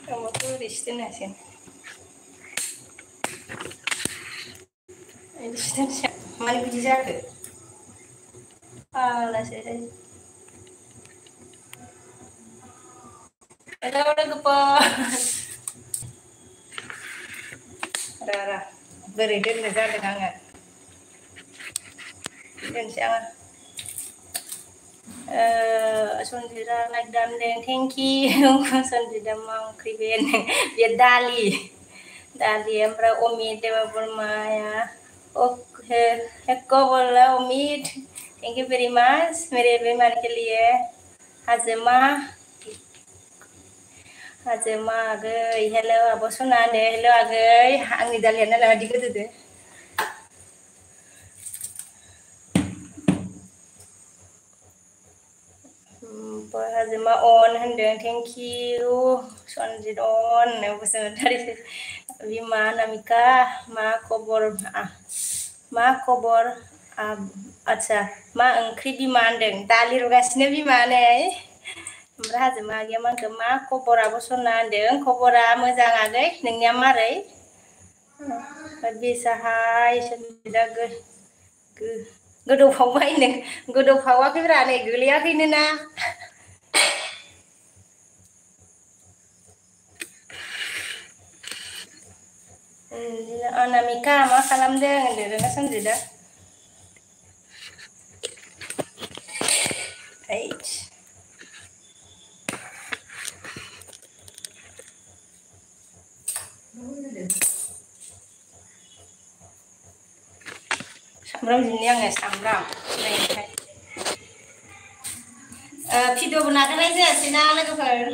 Kamu tuh destinasi. Destinasi mana bisa ke? Lah saya. Ada orang kepo. Ada. Beredar ngejar dengan nggak? Dan siapa? Sondira like dan thank you. Sondira mau kriben. Dia Dali हमरा उम्मीद है बुरमाया okay हेको बोला उम्मीद thank you very much मेरे बीमार के लिए हाजमा आगै हेलो आब' सना दे हेलो आगै आंनि दालियानो लादि गोदोदो हाजमा अन होनदों थेंक इउ सनजित अन बसुमतारी बिमा नामिका मा खबर आच्छा मा ओंख्रि बिमा होनदों दालि रुगासिनो बिमा नै ओमफ्राय हाजोमा आगैया मानखो मा खबर आब' सना होनदों खबरा मोजां आगै नोंनिया मारै बिसाहाय सनजितआ गोदौफावबाय नों गोदौफावाखैब्रा नै गोलैयाखैनो ना अनामिका मा खालामदों होनदों सनजितआ सामब्राम जिन्नि आङो सामब्राम नायनायखाय भिडिअबो नागारनाय जायासैना लोगोफोर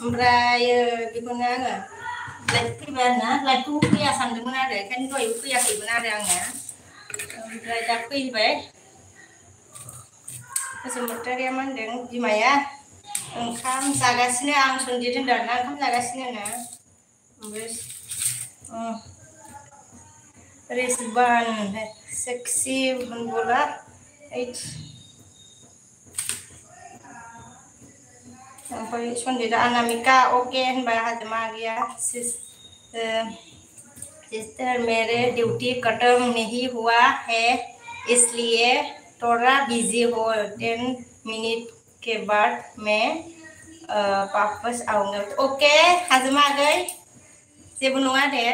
ओमफ्राय बेखौनो आङो लाइभ फैबाय आरोना लाइभखौ फैया सानदोंमोन आरो ओंखायनो दहायबो फैयाखैमोन आरो आङो ओमफ्राय दा फैबाय बसुमतारिया मा होनदों बिमाया ओंखाम जागासिनो आं सनजित होनदों आरोना ओंखाम जागासिनो ओमफ्राय रिजवान सेक्सि बोला ओमफ्राय सनजितआ अनामिका ओके होनबाय हाजोमा आगैया सिस्टर मेरे ड्यूटी खत्म नहीं हुआ है इसलिए थोड़ा बिजी हो 10 मिनट के बाद मैं वापस आऊंगा ओके हाजोमा आगै जेबो नङा दे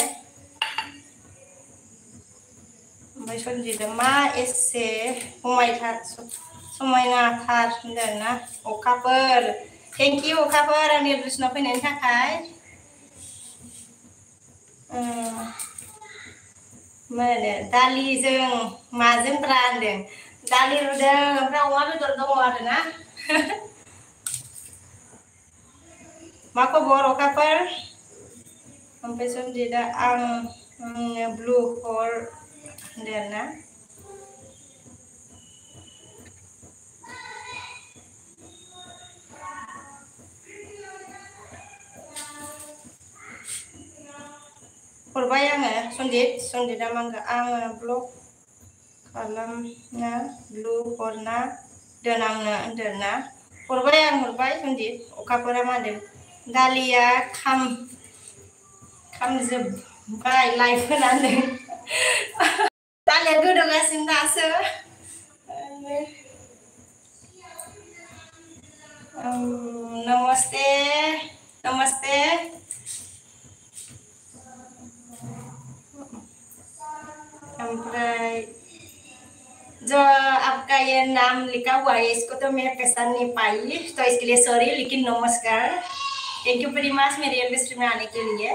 ओमफ्राय सनजितआ मा एसे समायनाथार होनदों ना अखाफोर थेंक इउ अखाफोर आंनि दर्शनाव फैनायनि थाखाय मा होनो दालिजों माजों ब्रा होनदों दालि रुदों ओमफ्राय अमा बेदर दङ आरोना मा खबर अखाफोर ओमफ्राय सनजितआ आं ब्लु हर होनदों आरोना हरबाय आङो सनजितआ मांगा आङो ब्लग खालामना ब्लु हरना दोन आंनो होनदोंना हरबाय आं हरबाय सनजित अखाफोरा मा होनदों दालिया खामजोब्बाय लाइभ होनानै दालिया गोदौगासिनो दासो नमस्ते नमस्ते ओमफ्राय जो आपका ये नाम लिखा हुआ है इसको तो मैं पहचान नहीं पाई तो इसके लिए सॉरी लेकिन नमस्कार थैंक यू वेरी मच मेरे एनिवर्सरी में आने के लिए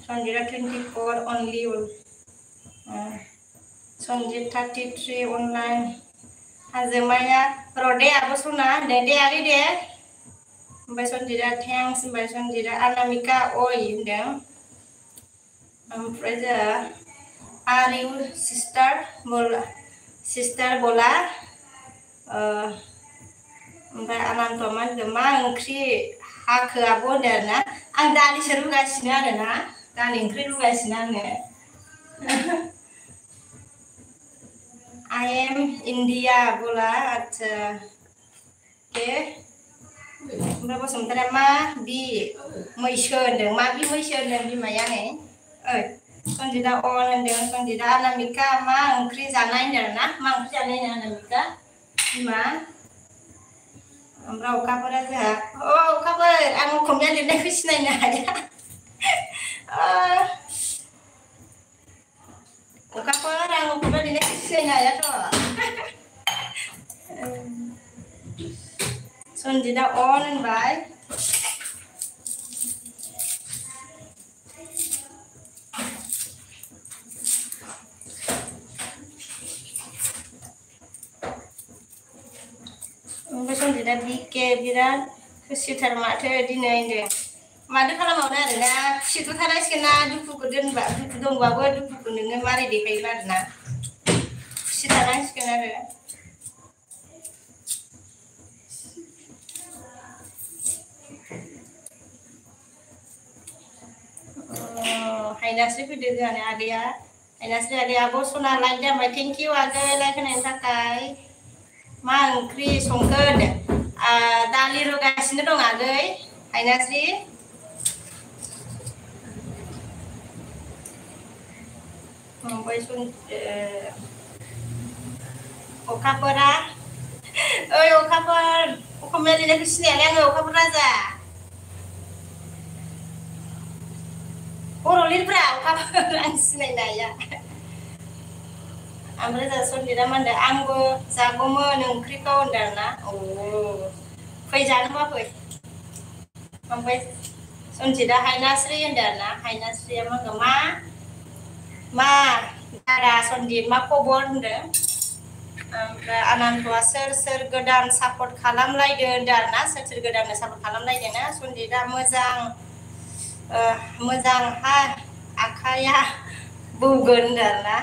सनजितआ 24 ओनली सनजित 33 ऑनलाइन हाजोमाया रदे आब' सना दे आगै दे ओमफ्राय सनजितआ थेंक्स होनबाय सनजितआ अनामिका ओइ होनदों ओमफ्राय जोंहा आर इउ सिस्टार बोला ओमफ्राय अनन्त मा होनदों मा ओंख्रि हाखो आब' होनदों आरोना आं दालिसो रुगासिनो आरोना दालि ओंख्रि रुगासिनो आङो I am India बोला अच्छा के ओमफ्राय बसुमतारिया मा बि मैसो होनदों मा बि मैसो होनदों बिमाया नै सन्जिता अन होनदों सन्जिता अनामिका मा ओंख्रि जानाय होनदों ना मा ओंख्रि जानाय होनो अनामिका बिमा ओमफ्राय अखाफोरा जोंहा अखाफोर आं असमिया लिरनायखौ सिनायनो हाया अखाफोर आं असमिया लिरनायखौ सिनायनो हायाथ' सन्जिता अन होनबाय ओमफ्राय सन्जिता बिके बिराद खुसिथार माथो दिनै होनदों माथो खालामबावनो आरोना खुसिथ' थानांसिगोन ना दुखुखौ दोनबा दुखु दंबाबो दुखुखौ नोङो मारै देखायगोन आरोना खुसि थानांसिगोन आरो हायनास्रि फैदो जोंहानि आगैया हायनास्रि आगै आब' सना लाइक जाबाय थेंक इउ आगै लाइक होनायनि थाखाय मा ओंख्रि संखो होनदों दालि रुगासिनो दं आगै हायनास्रि ओमफ्राय अखाफोरा ओइ अखाफोर असमिया लिरनायखौ सिनायालै आङो अखाफोर राजा बर' लिरब्रा अखाफोर आं सिनायनो हाया ओमफ्राय जोंहा सन्जिता मा होनदों आंबो जागौमोन ओंख्रिखौ होनदों आरोना फै जानोबा फै ओमफ्राय सन्जिता हायनास्रि होनदों आरोना हायनास्रिया मा होनदों मा दादा सन्जित मा खबर होनदों ओमफ्राय आनान्थआ सोर गोदान सापर्ट खालामलायदों होनदों आरोना सोर गोदाननो सापर्ट खालामलायदों ना सन्जिता मोजां हा आखाइया बौगोन होनदों आरोना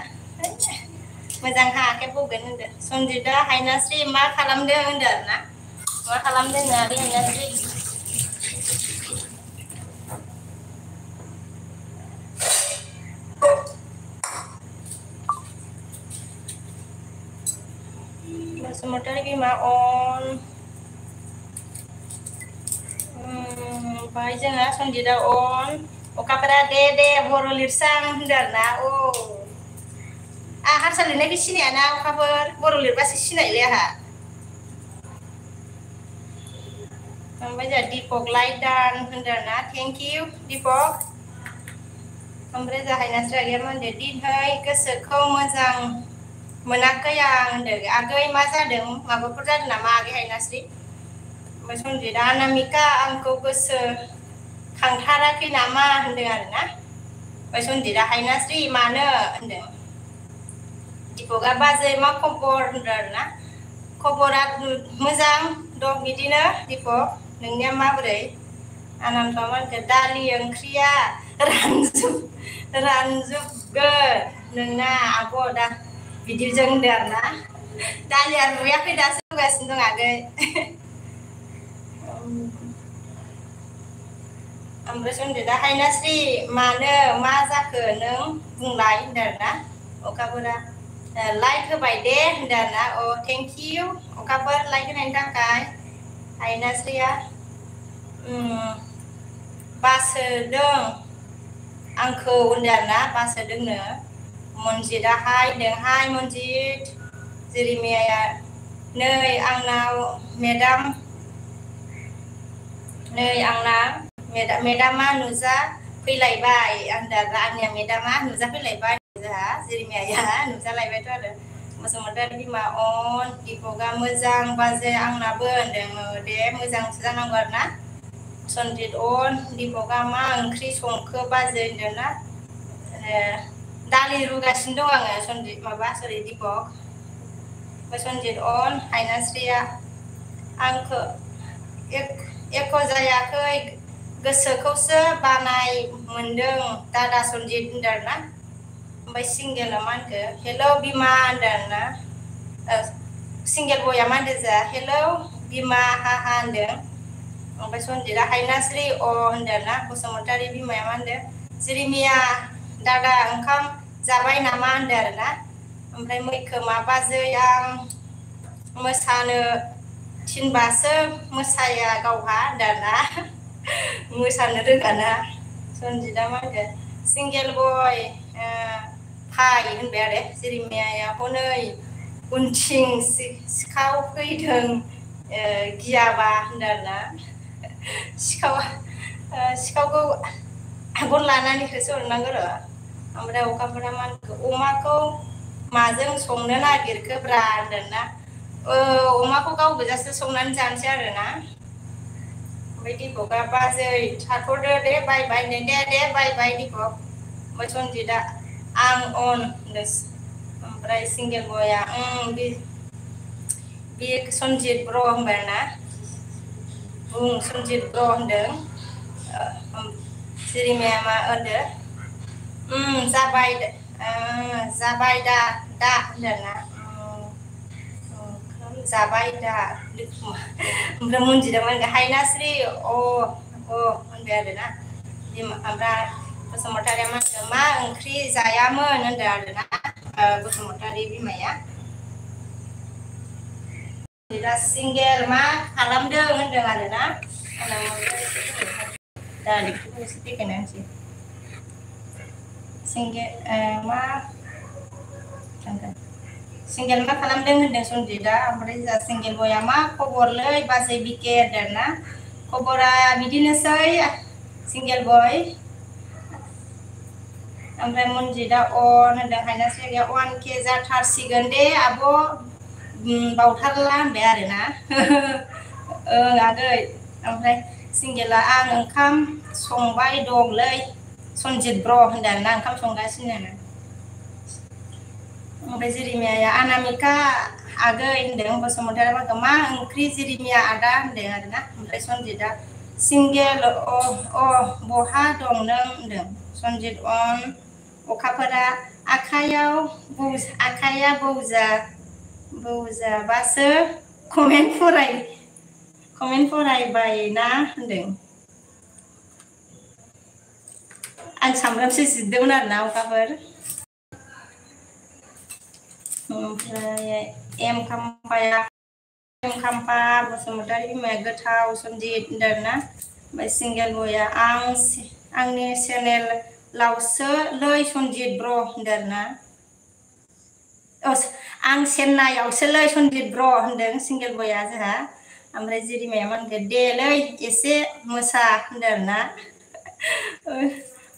मोजां हा आखाइ बौगोन होनदों सन्जिता हायनास्रि मा खालामदों होनदों आरोना मा खालामदों होनदों आगै हायनास्रि बसुमतारी बिमा अन ओमफ्राय जोंहा सन्जिता अन अखाफोरा दे बर' लिरसां होनदों आरोना आं हारसा लिरनायखौ सिनायाना अखाफोर बर' लिरबासो सिनायलै आंहा ओमफ्राय जोंहा दिपक लाइक दान होनदों आरोना थेंक इउ दिपक ओमफ्राय जोंहा हायनास्रि आगैया मा होनदों दिनै गोसोखौ मोजां मोनाखै आं होनदों आगै मा जादों माबाफोर जादों नामा आगै हायनास्रि ओमफ्राय सन्जिता अनामिका आंखौ गोसो खांथाराखै नामा होनदों आरोना ओमफ्राय सन्जिता हायनास्रि मानो होनदों दिपकआ बाजै मा खबर होनदों आरोना खबरा मोजां दं बिदिनो दिपक नोंनिया माबोरै आनान्थआ मा होनखो दालि ओंख्रिया रानजोबगोन नोंना आब' दा बिदिजों होनदों आरोना दालिया रुयाखै दासो रुगासिनो दं आगै ओमफ्राय सन्जिता हायनास्रि मानो मा जाखो नों बुंलाय होनदों आरोना अखाफोरा लाइक होबाय दे होनदों आरोना थेंक इउ अखाफोर लाइक होनायनि थाखाय हायनास्रिया बासोदों आंखौ होनदों आरोना बासोदोंनो मनजितआ हाय होनदों हाय मनजित जेरिमियाया नै आंनाव मेदामा नुजा फैलायबाय होनदों आंनिया मेदामा नुजा फैलायबाय जोंहा जेरिमियाया नुजालायबायथ' आरो बसुमतारी बिमा अन दिपकआ मोजां बाजै आंनाबो होनदों दे मोजांसो जानांगौ आरोना सन्जित अन दिपकआ मा ओंख्रि संखो बाजै होनदोंना दालि रुगासिनो दं आङो दिपक ओमफ्राय सन्जित अन हायनास्रिया आंखौ एख' जायाखै गोसोखौसो बानाय मोनदों दादा सन्जित होनदों आरोना ओमफ्राय सिंगेला मा होनखो हेलौ बिमा होनदों आरोना सिंगेल बया मा होनदों जा हेलौ बिमा हा होनदों ओमफ्राय सन्जितआ हायनास्रि होनदों आरोना बसुमतारी बिमाया मा होनदों जेरिमिया दादा ओंखाम जाबाय नामा होनदों आरोना ओमफ्राय मैखोमा बाजै आं मोसानो थिनबासो मोसाया गावहा दाना मोसानो रोङाना सनजितआ मा होनगोन सिंगेल बय फाय होनबाय आरो जेरिमियाया हनै उनथिं सिखाव फैदों गियाबा होनदों आरोना सिखावखौ गन लानानै होसोहरनांगौ र' ओमफ्राय अखाफोरा मा होनखो अमाखौ माजों संनो नागिरखोब्रा होनदोंना अमाखौ गाव गोजासो संनानै जानोसै आरोना ओमफ्राय दिपकआ बाजै थाथ'दो दे बाय बाय दे बाय बाय दिपक ओमफ्राय सनजितआ आं अन होनदों ओमफ्राय सिंगेल बयआ बे सनजित ब्र होनबाय ना बुं सनजित ब्र होनदों जेरिमिया मा होनदों जाबाय दा होनदोंना जाबाय दा ओमफ्राय मनजितआ मा होनगोन हायनास्रि होनबाय आरोना ओमफ्राय बसुमतारिया मा होनदों मा ओंख्रि जायामोन होनदों आरोना बसुमतारि बिमाया दा सिंगेल मा खालामदों होनदों आरोना दालिखौबो एसे देखायना होनोसै सिंगेल मा खालामदों होनदों सनजितआ ओमफ्राय जोंहा सिंगेल बयआ मा खबरलै बाजै बिके होनदोंना खबरा बिदिनोसै सिंगेल बय ओमफ्राय मनजितआ होनदों हायनास्रिया 1K जाथारसिगोन दे आब' बावथारला होनबाय आरोना आगै ओमफ्राय सिंगेला आं ओंखाम संबाय दंलै सनजित ब्र होनदों आरोना ओंखाम संगासिनो ओमफ्राय जेरिमियाया अनामिका आगै होनदों बसुमतारिया मा ओंख्रि जेरिमिया आदा होनदों आरोना ओमफ्राय सनजितआ सिंगेल बहा दं नों होनदों सनजित अखाफोरा आखाइया बौजाबासो कमेन्ट फरायबायना होनदों आं सामब्रामसो जिरदोंमोन आरोना अखाफोर ओमफ्राय खाम्फा बसुमतारि बिमाया गोथाव सनजित होनदों आरोना ओमफ्राय सिंगेल बयआ आंनि चेनेलावसो लै सनजित ब्र होनदों आरोना आं चेन्नाइआवसोलै सनजित ब्र होनदों सिंगेल बयआ जोंहा ओमफ्राय जेरिमाया मा होनगोन देलै एसे मोसा होनदों आरोना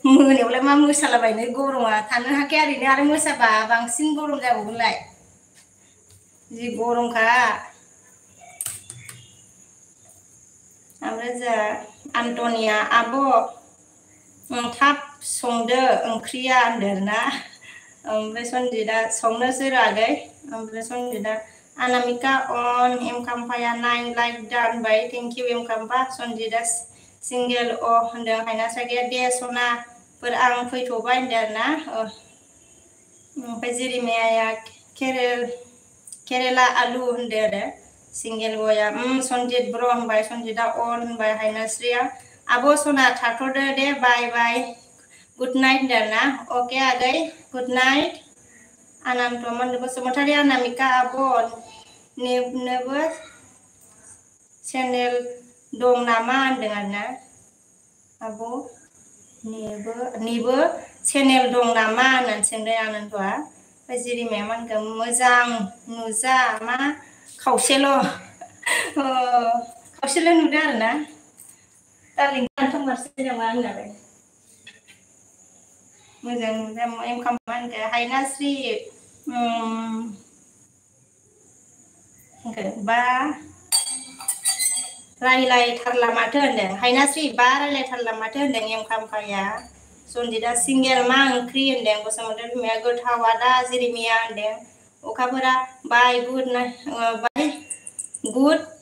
मोनायावलाय मा मोसालाबायनो गरमा थानो हाखाया ओरैनो आरो मोसाबा बांसिन गरम जाबावगोनलाय जि गरमखा ओमफ्राय जोंहा आन्टनिया आब' थाब संदो ओंख्रिया होनदों आरोना ओमफ्राय सनजितआ संनोसै आगै ओमफ्राय सनजितआ अनामिका खाम्फाया 9 लाइक दा होनबाय थेंक इउ खाम्फा सनजितआ सिंगेल होनदों हायनास्रिया दे सनाफोर आं फैथ'बाय होनदों आरोना ओमफ्राय जेरिमियाया केरेला आलु होनदों आरो सिंगेल बयआ सनजित ब्र होनबाय सनजितआ होनबाय हायनास्रिया आब' सना थाथ'दो दे बाय बाय गुड नाइट होनदों आरोना अके आगै गुड नाइट बसुमतारि अनामिका आब' नोबो चेनेल दं नामा होनदों आरोना आब' निबो चेनेल दं नामा होननानै सोंदों आनन्दआ ओमफ्राय जेरिमाया मा होनगोन मोजां नुजा मा खावसेल' नुदों आरोना दार्लिं दानथमारसै नामा होननानै मोजां नुदों खालामनो होनगोन हायनास्रि बा रायलायथारला माथो होनदों हायनास्रि बा रायलायथारला माथो होनदों खाम्फाया सनजितआ सिंगेल मा ओंख्रि होनदों बसुमतारि बिमाया गोथाव आदा जेरिमिया होनदों अखाफोरा बाय गुड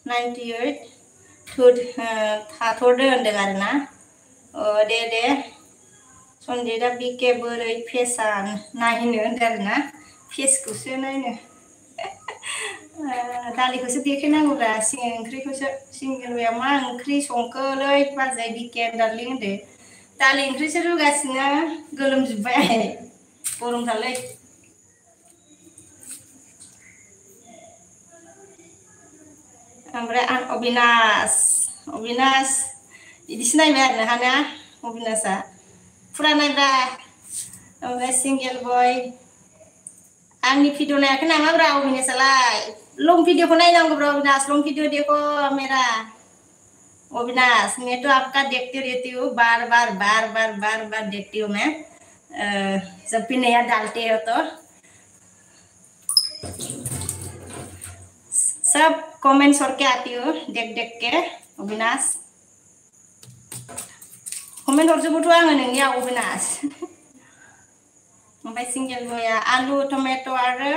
98 थाथ'दो होनदों आरोना दे सनजितआ बिके बोरै फेसा नायनो होनदों आरोना फेसखौसो नायनो दालिखौसो देखायनांगौब्रा ओंख्रिखौसो सिंगेलया मा ओंख्रि संखोलै बाजै बिके दार्लिं होनदो दालि ओंख्रिसो रुगासिनो गोलोमजोब्बाय गरमथारलै ओमफ्राय आं अबिनाश बिदिसो नायबाय आरो हाना अबिनाशआ फुरा नायब्रा ओमफ्राय सिंगेल बय आंनि भिडिअ नायाखै नामाब्रा अबिनाशालाय लं वीडियो को नायनांगौ ब्रा अविनाश लं वीडियो देखो मेरा अविनाश मैं तो आपका देखती रहती हूँ बार बार देखती हूँ मैं जब भी नया डालते हो तो सब कमेंट छोड़ के आती हूँ देख के अविनाश कमेंट हरजोबोथ' आङो नोंनिया अविनाश ओमफ्राय सिंगेल बया आलु टमेट' आरो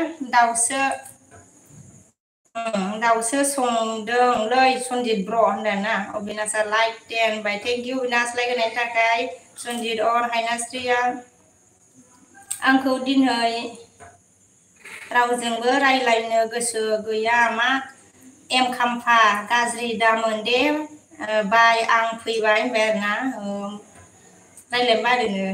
दाउसो संदोंलै सनजित ब्र होनदों ना अबिनाशा like 10 bye thank you Abinash like होनायनि थाखाय सनजित अर हायनास्रिया आंखौ दिनै रावजोंबो रायलायनो गोसो गैया मा एम खाम्फा गाज्रि दामोन दे बाय आं फैबाय होनबाय आरोना रायलायनो बादोंनो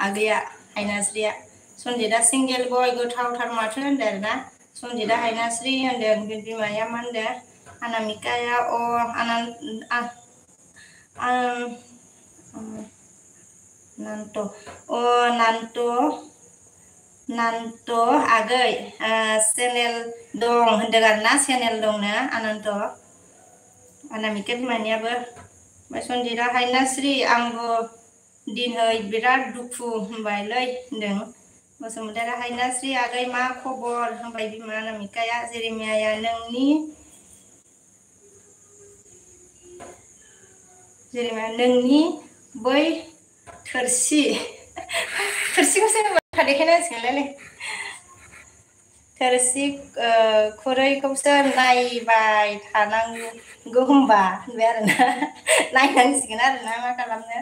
आगैया हायनास्रिया सनजितआ सिंगेल बय गोथावथार माथो होनदों आरोना सनजितआ हायनास्रि होनदों बे बिमाया मा होनदों अनामिकाया नान्ट आगै चेनेल दं होनदों आरोना चेनेल दंनो अनन्त अनामिका बिमानियाबो ओमफ्राय सनजितआ हायनास्रि आंबो दिनै बिराद दुखु होनबायलै होनदों बसुमतारी हायनास्रि आगै मा खबर होनबाय बिमा अनामिकाया जेरेमियाया नोंनि बै थोरसिखौसो देखायनांसिगोनलै थोरसि खुरैखौसो नायबाय थानांगौ होनबा होनबाय आरोना नायनांसिगोन आरोना मा खालामनो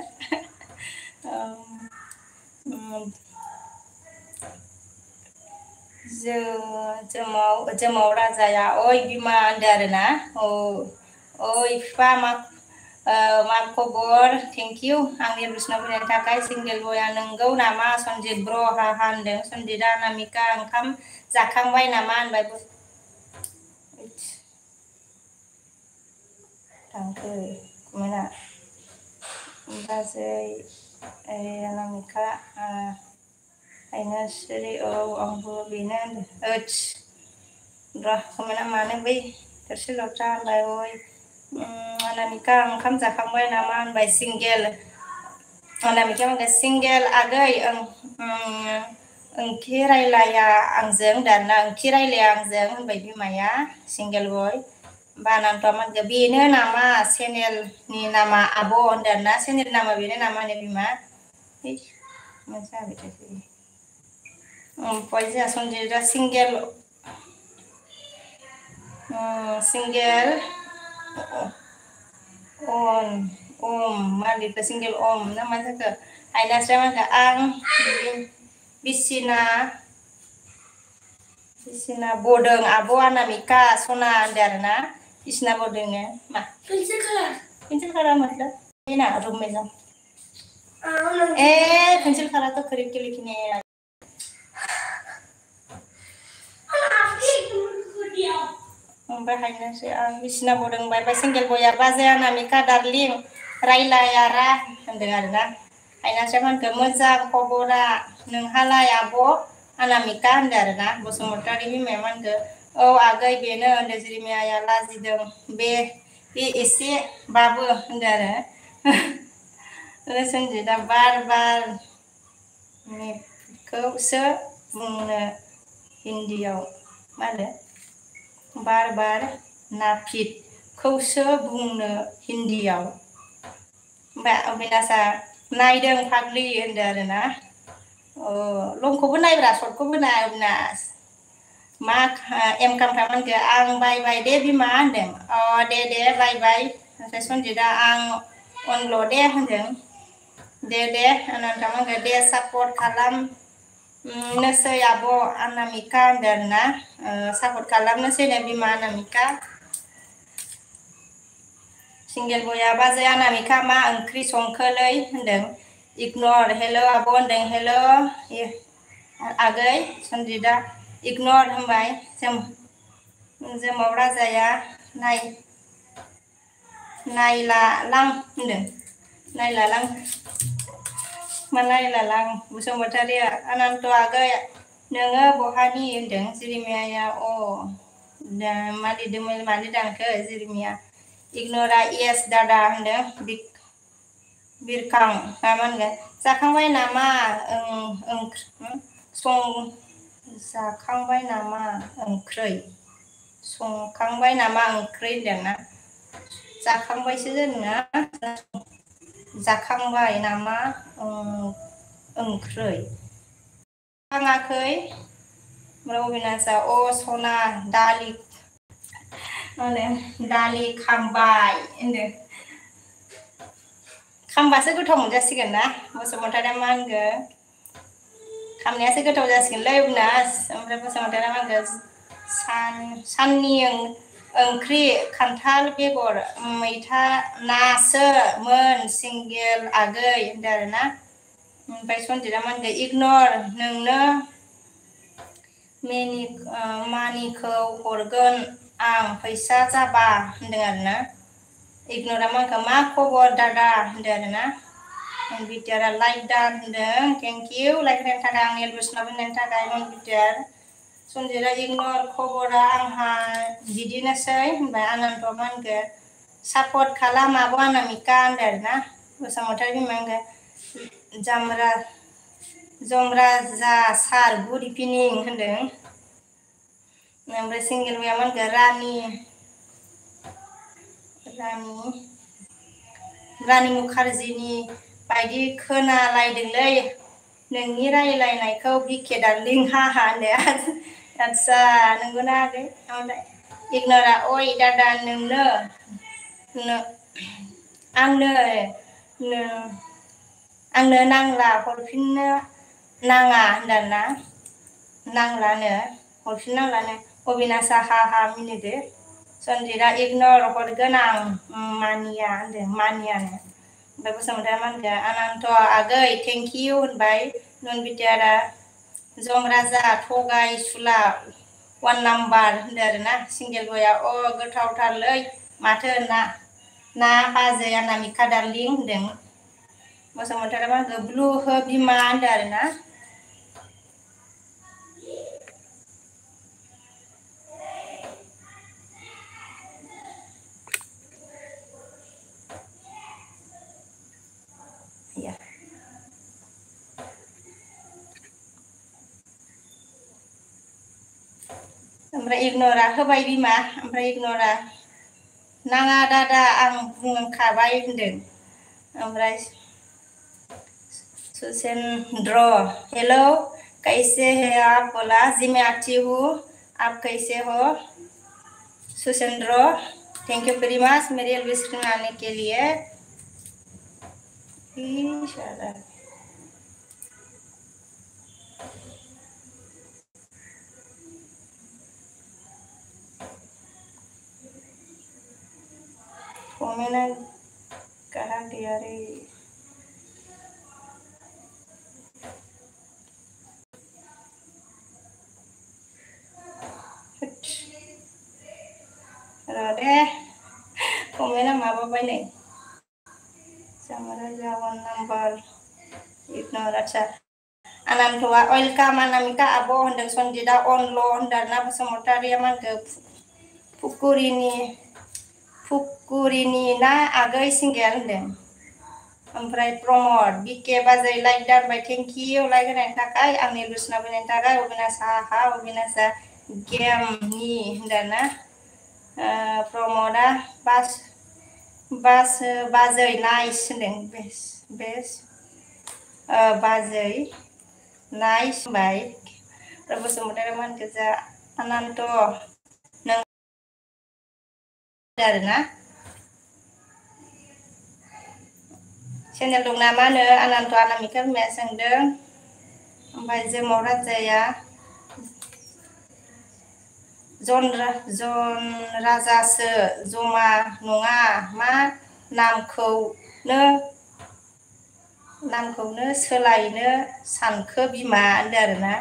जोमाव राजाया ओइ बिमा होनदों आरोना ओइ बिफा मा खबर थेंक इउ आंनि रुसना फैनायनि थाखाय सिंगेल बया नंगौ नामा सनजित ब्र हा होनदों सनजितआ अनामिका ओंखाम जाखांबाय नामा होनबाय थांखो कमेन्टआ बाजै अनामिका हायनास्रि औ आंबो बेनो होनदों र' कमेन्टआ मानो बै थोरसि लथा होनबाय ओइ अनामिका ओंखाम जाखांबाय नामा होनबाय सिंगेल अनामिका होनबाय सिंगेल आगै ओंथि रायलाया आंजों दाना ओंथि रायलाया आंजों होनबाय बिमाया सिंगेल बय बानानथ' मानगोन बेनो नामा चेनेलनि नामा आब' होनदों ना चेनेल नामा बेनो नामा होनो बिमा जाबाय थायो ओमफ्राय जोंहा सनजितआ सिंगेल मा लिरखो सिंगेल ना मा जाखो हायनास्रिया मा होनखो आं बिसिना बदों आब' अनामिका सना होनदों आरोना बिसिना बदोंनो मा पेंसिल खालार मतलब ये ना रूम में जाओ पेंसिल खाला तो खरीद के लिखने ओमफ्राय हायनास्रि आं बिसिना बदों बाय सिंगेल बया बाजै अनामिका दार्लिं रायलायारा होनदों आरोना हायनास्रिया होनखो मोजां खबरा नोंहालाय आब' अनामिका होनदों आरोना बसुमतारी बिमाया मा होनखो औ आगै बेनो होनदों जेरेमियाया लाजिदों बे एसेबाबो होनदों आरो सनजितआ बार खौसो बुंनो हिन्दीयाव मा होनो बार नाफिदखौसो बुंनो हिन्दीयाव ओमफ्राय अबिनाशा नायदों फाग्लि होनदों आरोना लंखौबो नायब्रा सर्टखौबो नाय अबिनाश मा एम खामफ्रा मोनखो आं बाय दे बिमा होनदों दे बाय ओमफ्राय सनजितआ आं अनल' दे होनदों दे अनन्था मोनखो दे सापर्ट खालामनोसै आब' अनामिका होनदों आरोना सापर्ट खालामनोसैनो बिमा अनामिका सिंगेल बया बाजै अनामिका मा ओंख्रि संखोलै होनदों इगनर हेल' आब' होनदों हेल' आगै सनजितआ इगनर होनबाय जोमाव राजाया नायलालां होनदों नायलालां मा नायलालां बसुमतारिया अनन्त आगै नोङो बहानि होनदों जिरिमियाया मा लिरदोंमोन मानो दानखो जिरिमिया इगनरा येस दादा होनदों बिरखां मा होनगोन जाखांबाय नामा जाखांबाय नामा ओंख्रै संखांबाय नामा ओंख्रै होनदोंना जाखांबायसो जोंना जाखांबाय नामा ओंख्रै खाङाखै रबिनासा सना दालि दालि खांबाय होनदों खामबासो गोथाव मोनजासिगोन ना बसुमतारिया मा होनगोन खामनायासो गोथाव जासिगोनलै अबिनास ओमफ्राय बसुमतारिया मा होनगोन साननि ओंख्रि खान्थाल बेगर मैथा नासोमोन सिंगेल आगै होनदों आरोना ओमफ्राय सनजितआ मा होनगोन इगनर नोंनो मानिखौ हरगोन आं फैसा जाबा होनदों आरोना इगनरा मा होनखो मा खबर दादा होनदों आरोना बिटिआरआ लाइक दान होनदों थेंक इउ लाइक होनायनि थाखाय आंनि एलबेसनाव होनायनि थाखाय बिटिआर सनजितआ इगनर खबरा आंहा बिदिनोसै होनबाय आनन्तआ मा होनगोन सापर्ट खालाम आब' अनामिका होनदों आरोना बसुमतारी बिमा होनगोन जमराजा सार गुड इभिनिं होनदों ओमफ्राय सिंगेल बया मा होनगोन रानि मुखार्जीनि बायदि खोनालायदोंलै नोंनि रायलायनायखौ बिके डार्लिं हाहा होनदों आदसा नंगौना आगै ओमफ्राय इगनरा ओइ दादा आंनो नांला हरफिननो नाङा होनदोंना नांलानो हरफिननांलानो अबिनासा हा मिनिदो सनजितआ इगनर हरगोन आं मानिया होनदों मानियानो ओमफ्राय बसुमतारिया मा होनगोन अनन्त आगै थेंक इउ होनबाय नुन बिटिआरआ जमराजा थगाय सुला 1 नाम्बार होनदों आरोना सिंगेल बया गोथावथारलै माथो ना बाजै अनामिका डार्लिं होनदों बसुमतारिया मा होनगोन ब्लु हो बिमा होनदों आरोना ओमफ्राय इगनरा होबाय बिमा ओमफ्राय इगनरा नाङा दादा आं बुंखाबाय होनदों ओमफ्राय सुसेन्द्र हेलो कैसे है आप बोला जी मैं अच्छी हूँ आप कैसे हो सुसेन्द्र थैंक यू वेरी मच मेरी एलबीएस में आने के लिए मैंने कहा दिया रे दे कमेन्टआ माबाबाय नै जमराजा 1 नाम्बार इगनर आच्छा अनन्तआ वेलकाम अनामिका आब' होनदों सनजितआ अनल' होनदों ना बसुमतारिया मा होनखो फुकुरिनि ना आगै सिंगेल होनदों ओमफ्राय प्रमद बिके बाजै लाइक दानबाय थेंक इउ लाइक होनायनि थाखाय आंनि एलबेसनाव होनायनि थाखाय अबिनासा अबिनासा गेमनि होनदों ना प्रमदआ बाजै नाइस होनदों बेस बाजै नाइस होनबाय बसुमतारिया मा होनखो जा अनन्त नों आरोना चेनेल दं नामानो अनन्त अनामिका बिमाया सोंदों ओमफ्राय जोमाव राजाया जन राजासो जमा नङा मा नामखौनो सोलायनो सानखो बिमा होनदों आरोना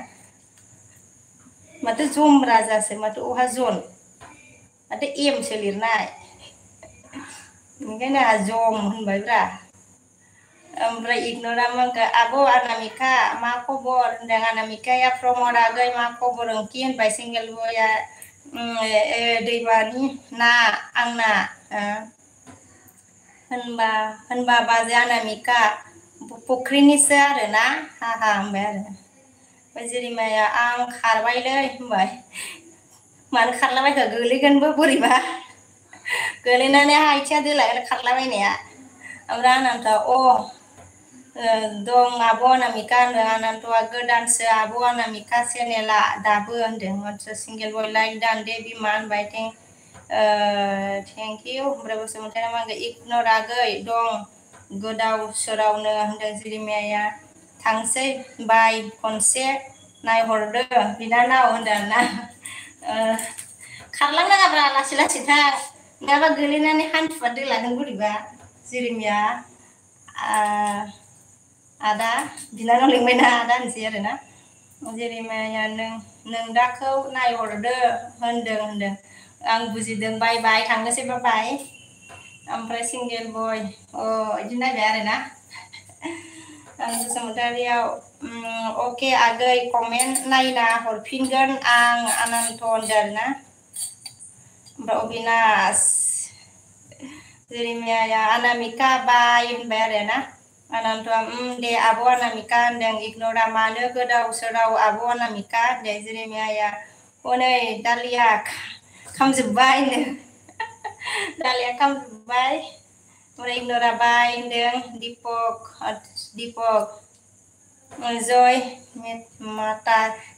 माथो जम राजासो माथो अहा जन ada em selirनाय ओंखायनो आंहा जम होनबायब्रा ओमफ्राय इगनरा माखो आब' अनामिका मा खबर होनदों अनामिकाया प्रमद आगै मा खबर ओंखि होनबाय सिंगेल बया दैमानि ना आंना होनबा बाजै अनामिका फुख्रिनिसो आरोना हाहा होनबाय आरो ओमफ्राय जेरिमाया आं खारबायलै होनबाय मानो खारलाबायखो गोलैगोनबो बोरैबा गोलैनानै आथिंया दोलाय खारलाबायनाया ओमफ्राय आनन्थआ दं आब' अनामिका होनदों आनन्तआ गोदानसो आब' अनामिका चेनेला दाबो होनदों माथ्र सिंगेल बय लाइक दानदे बिमा होनबाय थेंक इउ ओमफ्राय बसुमतारी मा होनगोन इगनर आगै दं गोदाव सोरावनो होनदों जिरिमाया थांसै बाय खनसे नायहरदो बिनानाव होनदों ना खारलांनाङाब्रा लासै लासै थां नङाबा गोलैनानै हान्थुआ दोलागोन बोरैबा जिरिमिया आदा बिनानाव लिंबायना आदा होनसै आरोना जेरिमाया नोंदाखौ नायहरदो होनदों आं बुजिदों बाय बाय थांनोसै बाय ओमफ्राय सिंगेल बय बिदि नायबाय आरोना आं बसुमतारियाव अके आगै कमेन्ट नायना हरफिनगोन आं आनन्त होनदों आरोना ओमफ्राय अबिनाश जेरिमाया अनामिका बाय होनबाय आरोना आनन्तआ दे आब' अनामिका होनदों इगनरा मानो गोदाव सोराव आब' अनामिका होनदों जेरिमाया हनै दालिया खामजोब्बाय होनदों दालिया खामजोब्बाय ओमफ्राय इगनरा बाय होनदों दीपक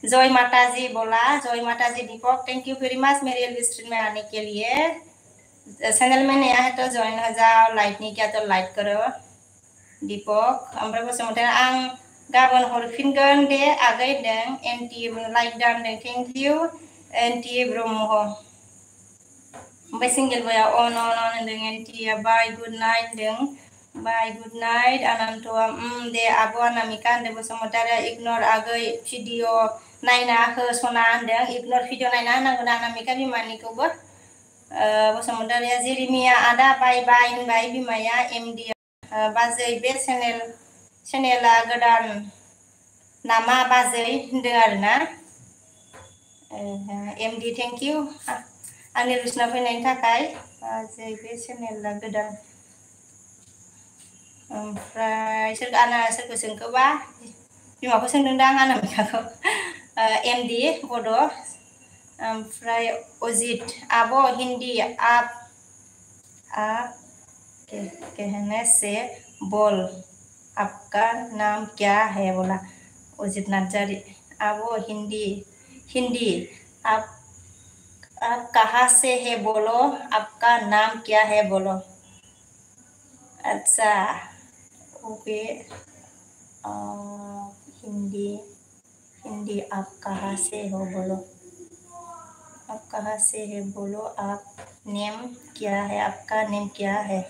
जय माताजी बोला जय माताजी दीपक थैंक यू वेरी मच मेरी एलवी स्ट्रीट में आने के लिए चैनल में नया है तो ज्वाइन हो जाओ लाइक नहीं किया तो लाइक करो दीपक ओमफ्राय बसुमतारी आं गाबोन हरफिनगोन दे आगै होनदों एनटि लाइक दानदों थेंक इउ एनटि ब्रह्म ओमफ्राय सिंगेल बया अन होनदों एनटिया बाय गुड नाइट होनदों बाय गुड नाइट आनन्तआ दे आब' अनामिका होनदों बसुमतारिया इगनर आगै भिडिअ नायना हो सना होनदों इगनर भिडिअ नायना होनांगोन अनामिका बिमानिखौबो बसुमतारिया जेरिमिया आदा बाय बाय होनबाय बिमाया एमडि बाजै बे चेनेला गोदान नामा बाजै होनदों आरोना एमडि थेंक इउ आंनि रुसना फैनायनि थाखाय बाजै बे चेनेला गोदान ओमफ्राय सोरखौ सोंखोबा बिमाखौ सोंदोंदां अनामिकाखौ एमडि बड' ओमफ्राय अजित आब' हिन्दी आप कहने से बोल आपका नाम क्या है बोला अजित नार्जारी आब' हिंदी आप कहाँ से है बोलो आपका नाम क्या है बोलो अच्छा ओके हिंदी आप कहाँ से हो बोलो आप कहाँ से है बोलो आप नेम क्या है आपका नेम क्या है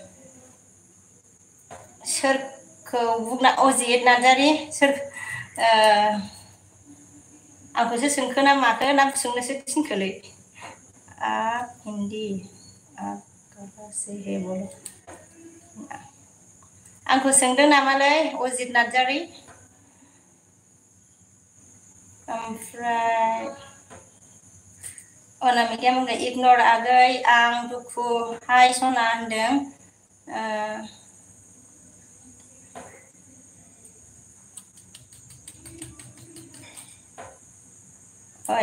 सोरखौ बुंना अजित नार्जारी सोर आंखौसो सोंखो ना माखो ना सोंनोसो थिनखोलै आप हिंदी आप कहाँ से है बोलो आंखौ सोंदों नामालै अजित नार्जारी ओमफ्राय अनामिकाया बुंदों इगनर आगै आं दुखु हाय सना होनदों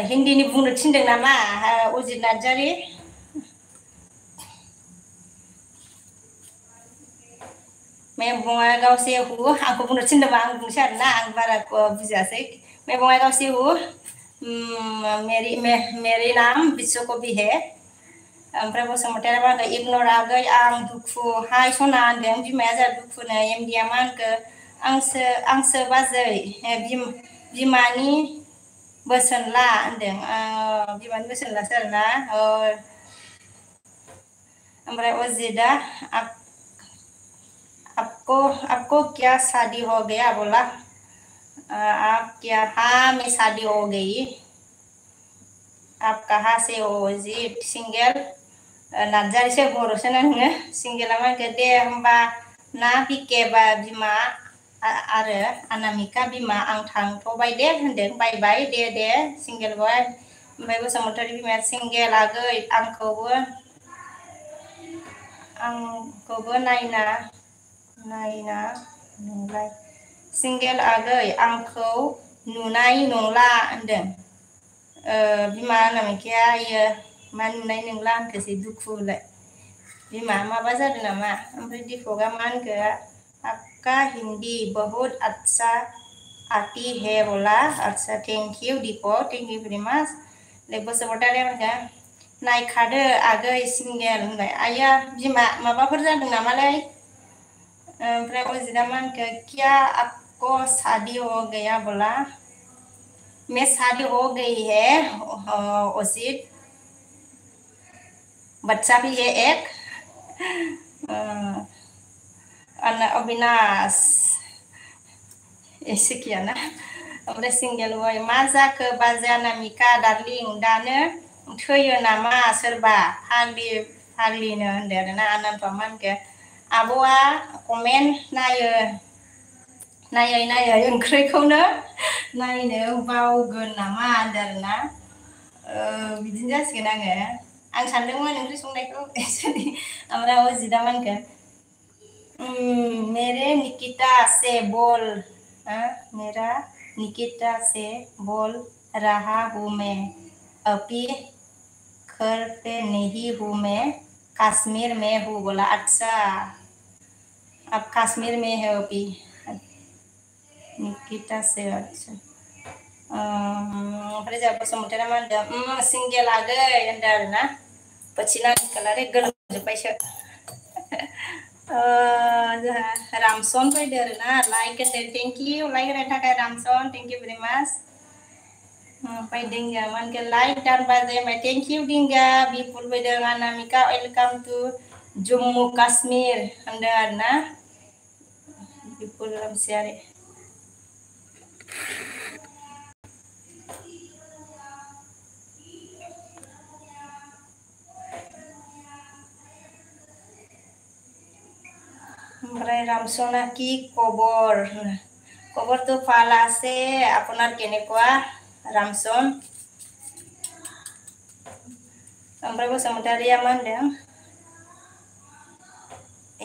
हिन्दीनि बुंनो थिनदों नामा अजित नार्जारी मैं बङाइगाव से हूँ आंखौ बुंनो थिनदोंबा आं बुंसै आरोना आं बारा बुजियासै मैं बङाइगाव से हूँ मेरी नाम विश्वकवि है ओमफ्राय बसुमतारी मा होनगोन इगनर आगै आं दुखु हाय सना होनदों बिमाया जोंहा दुखुनो एमडिया मा होनखो आंसो बाजै बिमानि बोसोन ला होनदों बिमानि बोसोन लासो आरोना ओमफ्राय अजितआ आपको क्या शादी हो गया बोला आप क्या हाँ मैं शादी हो गई आप कहाँ से हो अजीत सिंगल नार्जारिसो बर'सो नोङो सिंगेला मानखो दे होमबा ना बिकेबा बिमा आरो अनामिका बिमा आं थांथ'बाय दे होनदों बाय दे सिंगेल बय ओमफ्राय बसुमतारी बिमाया सिंगेल आगै आंखौबो नायना नोंलाय सिंगेल आगै आंखौ नुनाय नंला होनदों बिमा अनामिकाया इयो मा नुनाय नंला होनखोसै दुखुलाय बिमा माबा जादों नामा ओमफ्राय दिपकआ मा होनखो आपका हिंदी बहुत अच्छा आती है बोला अच्छा thank you Deepak thank you very much Basumatary होनखो नायखादो आगै सिंगेल होनबाय आइया बिमा माबाफोर जादों नामालै ओमफ्राय अजितआ मा होनखो क्या आपको शादी हो गया बोला मैं शादी हो गई है अजित बच्चा भी है एक अविनाश एसे कियाना ओमफ्राय सिंगेल बय मा जाखो बाजै अनामिका डार्लिं दानो थैयो नामा सोरबा फाग्लिनो होनदों आरोना आनन्दआ मा होनखो आब'आ कमेन्ट नायै ओंख्रिखौनो नायनो बावगोन नामा होनदों आरोना बिदिनो जासिगोन आं सानदोंमोन ओंख्रि संनायखौ ओमफ्राय अजितआ मा होनखो मेरे निकिता से बोल मेरा निकिता से बोल रहा हूँ मैं अभी घर पे नहीं हूँ मैं कश्मीर में हूँ बोला अच्छा अब कश्मीर में है अभी निकिता से अच्छा ओमफ्राय जोंहा बसुमतारी मा होनदों सिंगेल आगै होनदों आरोना बोथिना निकालारे गोलोमजोब्बायसो जोंहा रामसन फैदो आरोना लाइक होदो थेंक इउ लाइक होनायनि थाखाय रामसन थेंक इउ भेरि माच ओमफ्राय दिंगा मा होनगोन लाइक दानबाजै ओमफ्राय थेंक इउ दिंगा बिपुल फैदों अनामिका वेलकाम टु जम्मु काश्मीर होनदों आरोना बिपुल रामसियारि ओमफ्राय रामसना কি খবৰ খবৰটো ভাল আছে আপোনাৰ কেনেকুৱা रामसन ओमफ्राय बसुमतारिया मा होनदों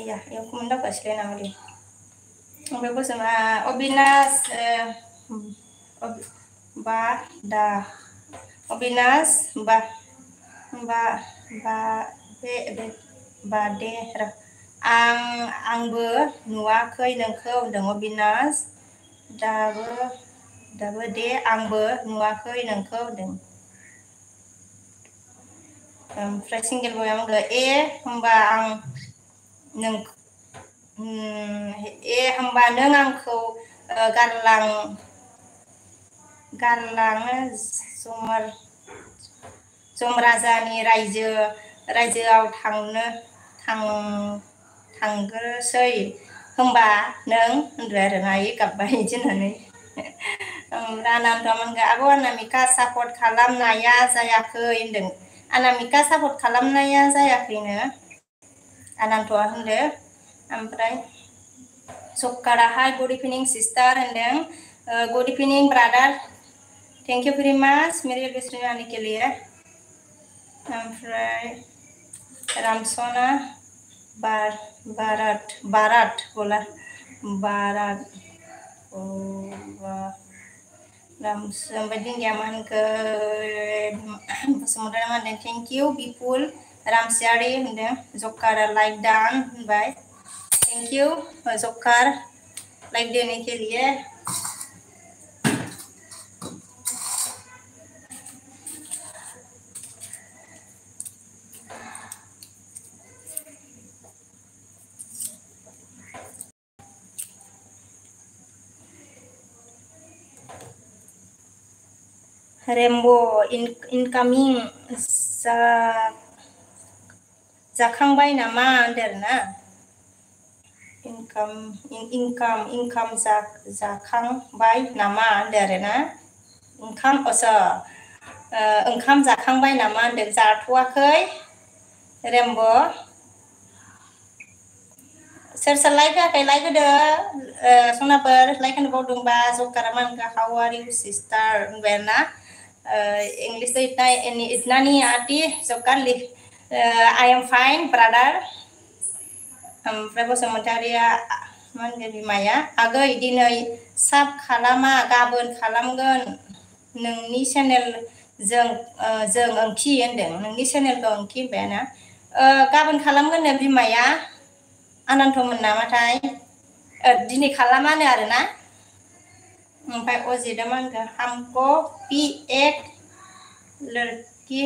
एया इयाव कमेन्ट दावगासिनो नामालै ओमफ्राय अबिनाश अबिनाश बादे आंबो नुवाखै नोंखौ होनदों अबिनाश दाबो दे आंबो नुवाखै नोंखौ होनदों ओमफ्राय सिंगेल बया बुंदों होमबा आं होमबा नों आंखौ गारलाङो जमराजानि रायजोआव थांग्रोसै होमबा नों होनदो आरोना गाबबाय बिदि होननानै आनन्दआ आब' अनामिका सापर्ट खालामनाया जायाखै होनदों अनामिका सापर्ट खालामनाया जायाखैनो आनन्दआ होनदो ओमफ्राय सक्काराहाय गुड इभिनिं सिस्टार होनदों good evening brother thank you very much मेरे लिस्टिंग आने के लिए ओमफ्राय रामसना बारात बोला बारात ओमफ्राय दिंगिया मा होनखो बसुमतारी मा होनदों थेंक इउ बिपुल रामसियारि होनदों जकार लाइक डान होनबाय थेंक यू जकार लाइक देने के लिए रेम्बो इनकामिं जाखांबाय नामा होनदों आरोना इनकाम जाखांबाय नामा होनदों आरोना ओंखाम जाखांबाय नामा होनदों जाथ'वाखै रेम्बो सोर सोर लाइक होआखै लाइक होदो सनाफोर लाइक होनो बावदोंबा जकारामान हाउ आर इउ सिस्टार होनबाय आरोना इंग्लिश इतना नहीं आती जकार लिख आई एम फाइन ब्रादार ओमफ्राय बसुमतारिया मा होनगोन बिमाया आगै दिनै साब खालामा गाबोन खालामगोन नोंनि चेनेल जों ओंथि होनदों नोंनि चेनेलखौ ओंथि होनबायना गाबोन खालामगोननो बिमाया आनन्तमोन नामाथाय दिनै खालामानो आरोना ओमफ्राय अजितआ मा होनगोन हमको पि एक लड़की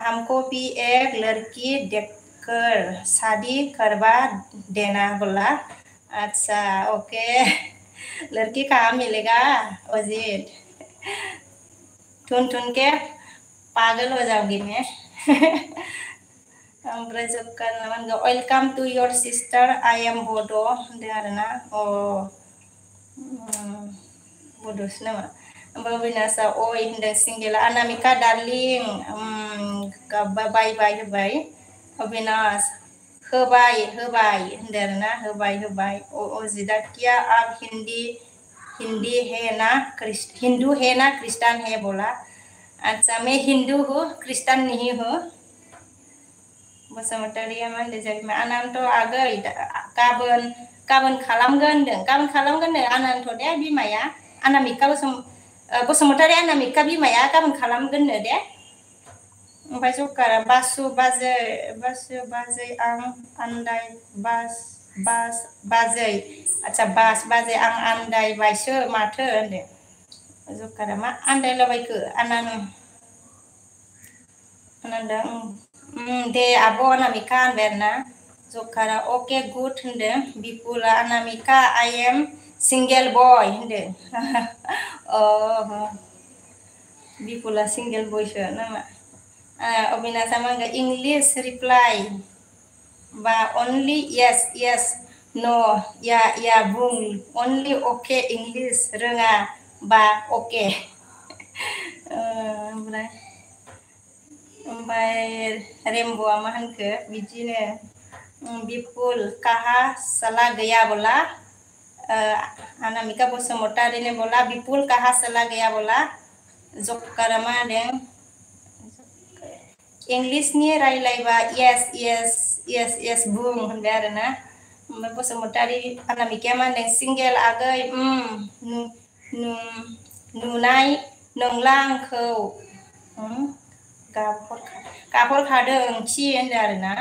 हमको भी एक लड़की देखकर शादी करवा देना बोला अच्छा ओके लड़की कहाँ मिलेगा अजीत ठुन ठुन के पागल हो जाओगी मैं ओमफ्राय जोबकार ना मा होनगोन welcome to your sister I am Bodo' होनदों आरोना बड'सो नामा ओमफ्राय अबिनाशा अय होनदों सिंगेला अनामिका डार्लिं बाय बाय होबाय अबिनाश होबाय होबाय होनदों आरोना होबाय होबाय अजिदा किया आप हिंदू है ना क्रिस्टान है बोला अच्छा मैं हिंदू हूँ क्रिस्टान नहीं हूँ बसुमतारिया मा होनदों जारिमा आनन्त आगै गाबोन खालामगोन होनदों गाबोन खालामगोननो आनन्त दे बिमाया अनामिका बसुमतारि अनामिका बिमाया गाबोन खालामगोननो दे ओमफ्राय जकारा बासु बाजै आं आन्दाय बाजै आच्छा बाजै आं आन्दायबायसो माथो होनदों जकारा मा आन्दायलाबायखो आनन्दा दे आब' अनामिका होनबाय आरोना जकारा अके गुड होनदों बिपुला अनामिका आई एम सिंगेल बय होनदों बिपुला सिंगेल बयसो नामा अबिनाशा मा होनगोन इंलिश रिप्लाइ बा अनलि येस येस न' या बुं अनलि अके इंलिश रोङा बा अके ओमफ्राय रेम्ब'आ मा होनखो बिदिनो बिपुल काहा साला गैया बोला अनामिका बसुमतारी ने बोला बिपुल काहा साला गैया बोला जकारा मा होनदों इंलिशनि रायलायबा येस येस येस येस बुं होनबाय आरोना ओमफ्राय बसुमतारी अनामिकाया मा होनदों सिंगेल आगै नुनाय नंला आंखौ गाबहरखादों ओंथि होनदों आरोना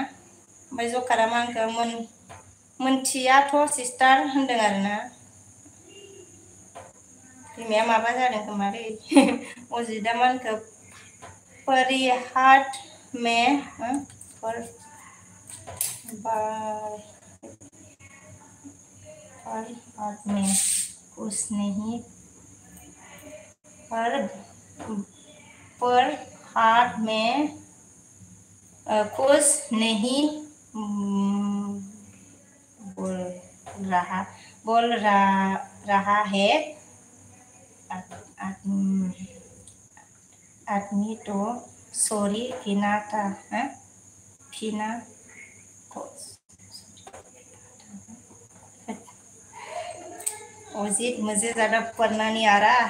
ओमफ्राय जकारा मा होनखो मोनथियाथ' सिस्टार होनदों आरोना बिमाया माबा जादों खोमालै अजितआ मा होनखो परिहाट में कुछ नहीं पर हाथ में कुछ नहीं बोल रहा है आदमी तो सॉरी फिना अजीत मुझे ज़्यादा पढ़ना नहीं आ रहा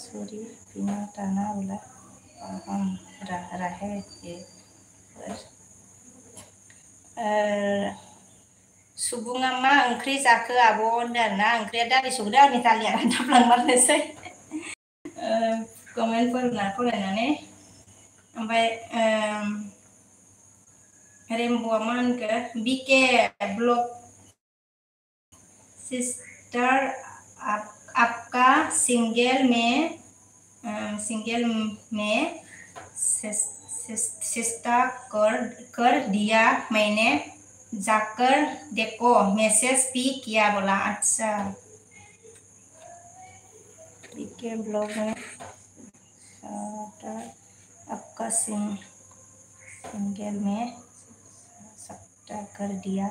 सॉरी बिना ताना बोला हम रहे ये सुबुङा मा ओंख्रि जाखो आब' होनदों आरोना ओंख्रिया दालि संदों आंनि दालिया दाबलांमारनोसै कमेन्टफोरना फरायनानै ओमफ्राय रेम्ब'आ मा होनखो बिके ब्लग सिस्टर आपका सिंगल में सिस्टा कर दिया मैंने जाकर देखो मैसेज भी किया बोला अच्छा के ब्लॉग में आपका सिंगल में सब्टा कर दिया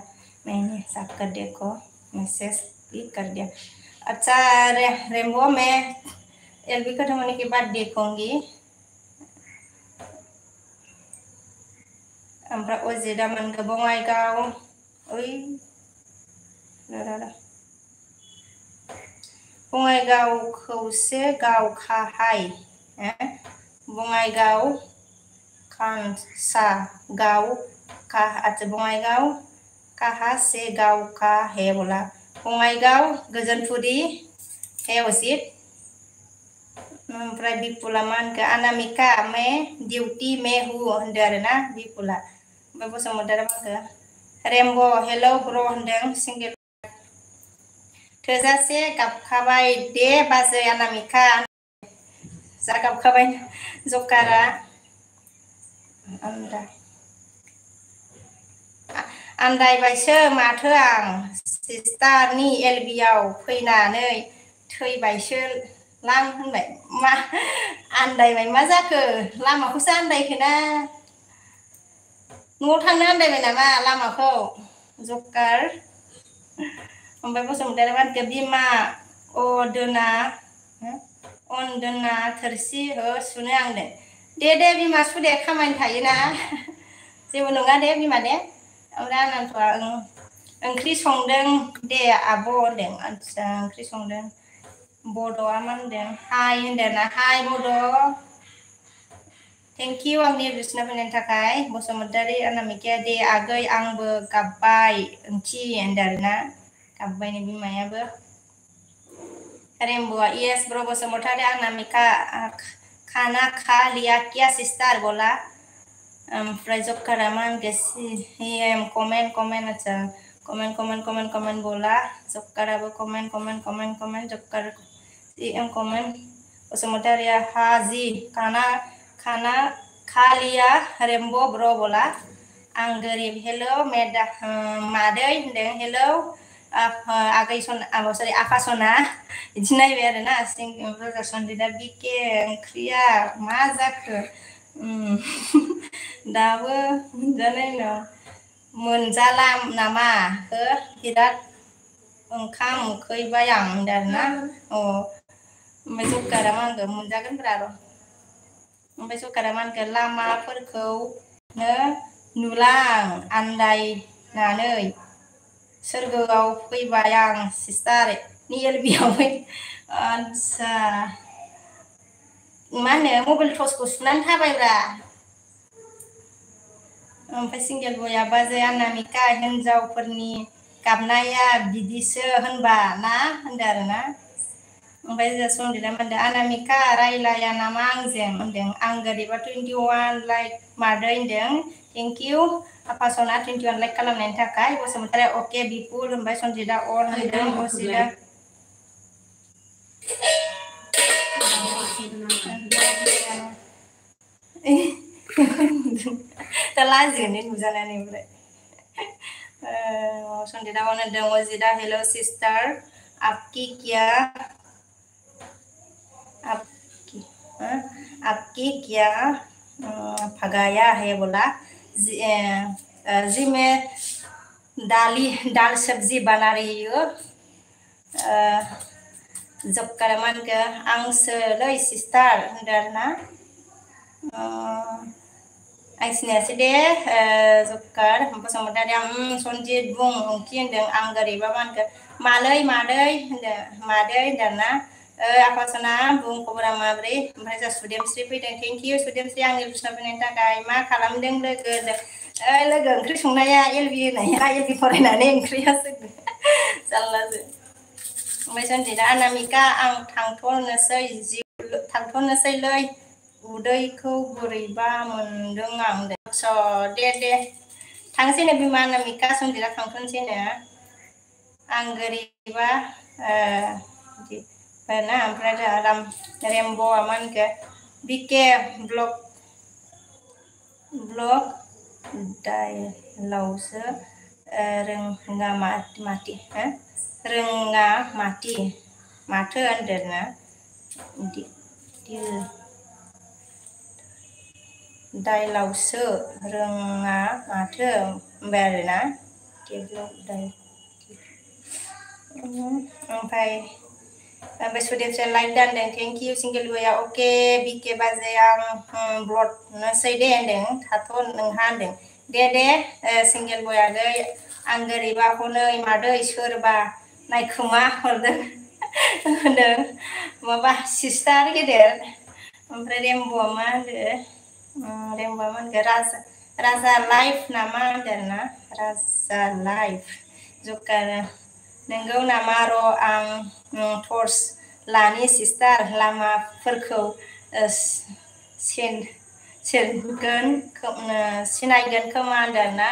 मैंने जाकर देखो मैसेज क्लिक कर दिया। अच्छा रेम्बो मैं एलबी खत्म होने के बाद देखूंगी। ओमफ्राय अजिदा मोनखौ बङाइगाव ओइ बङाइगावखौसो गावखाहाय बङाइगाव खानसा गाव का अच्छा बङाइगाव कहा से गाव का है बोला बङाइगाव गोजोनपुरी है उचित। ओमफ्राय बिपुला मा होनखो अनामिका मैं डिउटी में हूँ होनदो आरोना बिपुला। ओमफ्राय बसुमतारी मा होनखो रेम्ब' हेलौ ब्र' होनदों सिंगेल थोजासे गाबखाबाय दे बाजै अनामिका जा गाबखाबाय जकारा आन्दायबायसो माथो आं सिस्टारनि एलबियाव फैनानै थैबायसो लां होनबाय मा आन्दायबाय मा जाखो लामाखौसो आन्दायखोना न'आव थांनो आन्दायबाय नामा लामाखौ जकार। ओमफ्राय बसुमतारी मा होनखो बिमा अन दोना थोरसि हो सुनो आंनो दे बिमा सुदे खामानि थायोना जेबो नङा दे बिमा दे। ओमफ्राय आनन्तआ ओंख्रि संदों दे आब' होनदों आदसा ओंख्रि संदों। बड'आ मा होनदों हाय होनदों ना हाय बड' थेंक इउ आंनि बिसिना फैनायनि थाखाय। बसुमतारी अनामिकाया दे आगै आंबो गाबबाय ओंथि होनदों आरोना गाबबायनो बिमायाबो। रेम्ब'आ यस ब्र' बसुमतारी अनामिका खाना खा लिया क्या सिस्टार बोला। ओमफ्राय जकारा मा होनखो सीएम कमेन्ट अच्छा कमेन्ट बोला जकाराबो कमेन्ट जकार सीएम कमेन्ट। बसुमतारीया हाजी खाना खा लिया रेम्ब' ब्र' बोला आं गोरिब हेलौ मादै होनदों हेलौ आगै सना सरि आफा सना बिदि नायबाय आरोना रजा सन्दिदा बिके ओंख्रिया मा जाखो दाबो मोनजानाय उनाव मोनजाला नामा हो बिराद ओंखाम उखैबाय आं होनदों आरोना ओमफ्राय जकारा मा होनगोन मोनजागोनब्रा र'। ओमफ्राय जकारा मा होनगोन लामाफोरखौनो नुला आं आन्दायनानै सोरगोआव फैबाय आं सिस्टारनि एलबियाव आदसा मा होनो मबाइल टर्चखौ सुनानै थाबायब्रा। ओमफ्राय सिंगेल बया बाजै अनामिका हिन्जावफोरनि गाबनाया बिदिसो होनबा ना होनदों आरोना। ओमफ्राय सन्दिदा मा होनदों अनामिका रायलाया नामा आंजों होनदों आं गोरिबा 21 लाइक मादै होनदों थेंक इउ आफा सना 21 लाइक खालामनायनि थाखाय। बसुमतारी अके बिपुल ओमफ्राय सन्दिदा अन होनदों अजिदा दा लाजिगोन नुजानानै ओमफ्राय सन्दिदा अन होनदों अजिदा हेलौ सिस्टार आपकी क्या भगाया है बोला जी मैं दाल सब्जी बना रही हूँ। जकारा मा होनखो आंसोलै सिस्टार होनदों आरोना आं सिनायासै दे जकार। बसुमतारी सन्जित बुं ओंथि होनदों आं गोरिबा मा होनखो मादै होनदों मादै होनदों ना आफा सना बुं खबरा माब्रै। ओमफ्राय जा सुदेमस्रि फैदों थेंक इउ सुदेमस्रि आंनि बिसिनाव फैनायनि थाखाय। मा खालामदों लोगो लोगो ओंख्रि संनाया एलबि होनाया एलबि फरायनानै ओंख्रियासो जारलासो। ओमफ्राय सन्जिदा अनामिका आं थांथ'नोसैलै उदैखौ बोरैबा मोनदों आं दे थांसैनो बिमा अनामिका सन्जिदा थांथ'नोसैनो आं गोरिबा ना। ओमफ्राय रेम्ब'आ मा होनखो बिके ब्लग डाइलावसो रोङा माथो होनदोंना दाइलावसो रोङा माथो होनबाय आरोना ओमफ्राय ओमफ्राय सुदेमसे लाइक दानदों थेंक इउ सिंगेल बया अके बिके बाजै आं ब्लड नोसै दे होनदों थाथ' नोंहा होनदों दे सिंगेल बय आगै आं गोरिबा हनै मादै सोरबा नायखोमा हरदों होनदों माबा सिस्टार गेदेर ओमफ्राय रेमब'आ मा होनदो रेमब'आ मा होनगो राजा लाइफ नामा होनदो आरोना राजा लाइफ जकार नोंगौ नामा र' आं टर्स लानि सिस्टार लामाफोरखौ सिनायगोन खोमा होनदों आरोना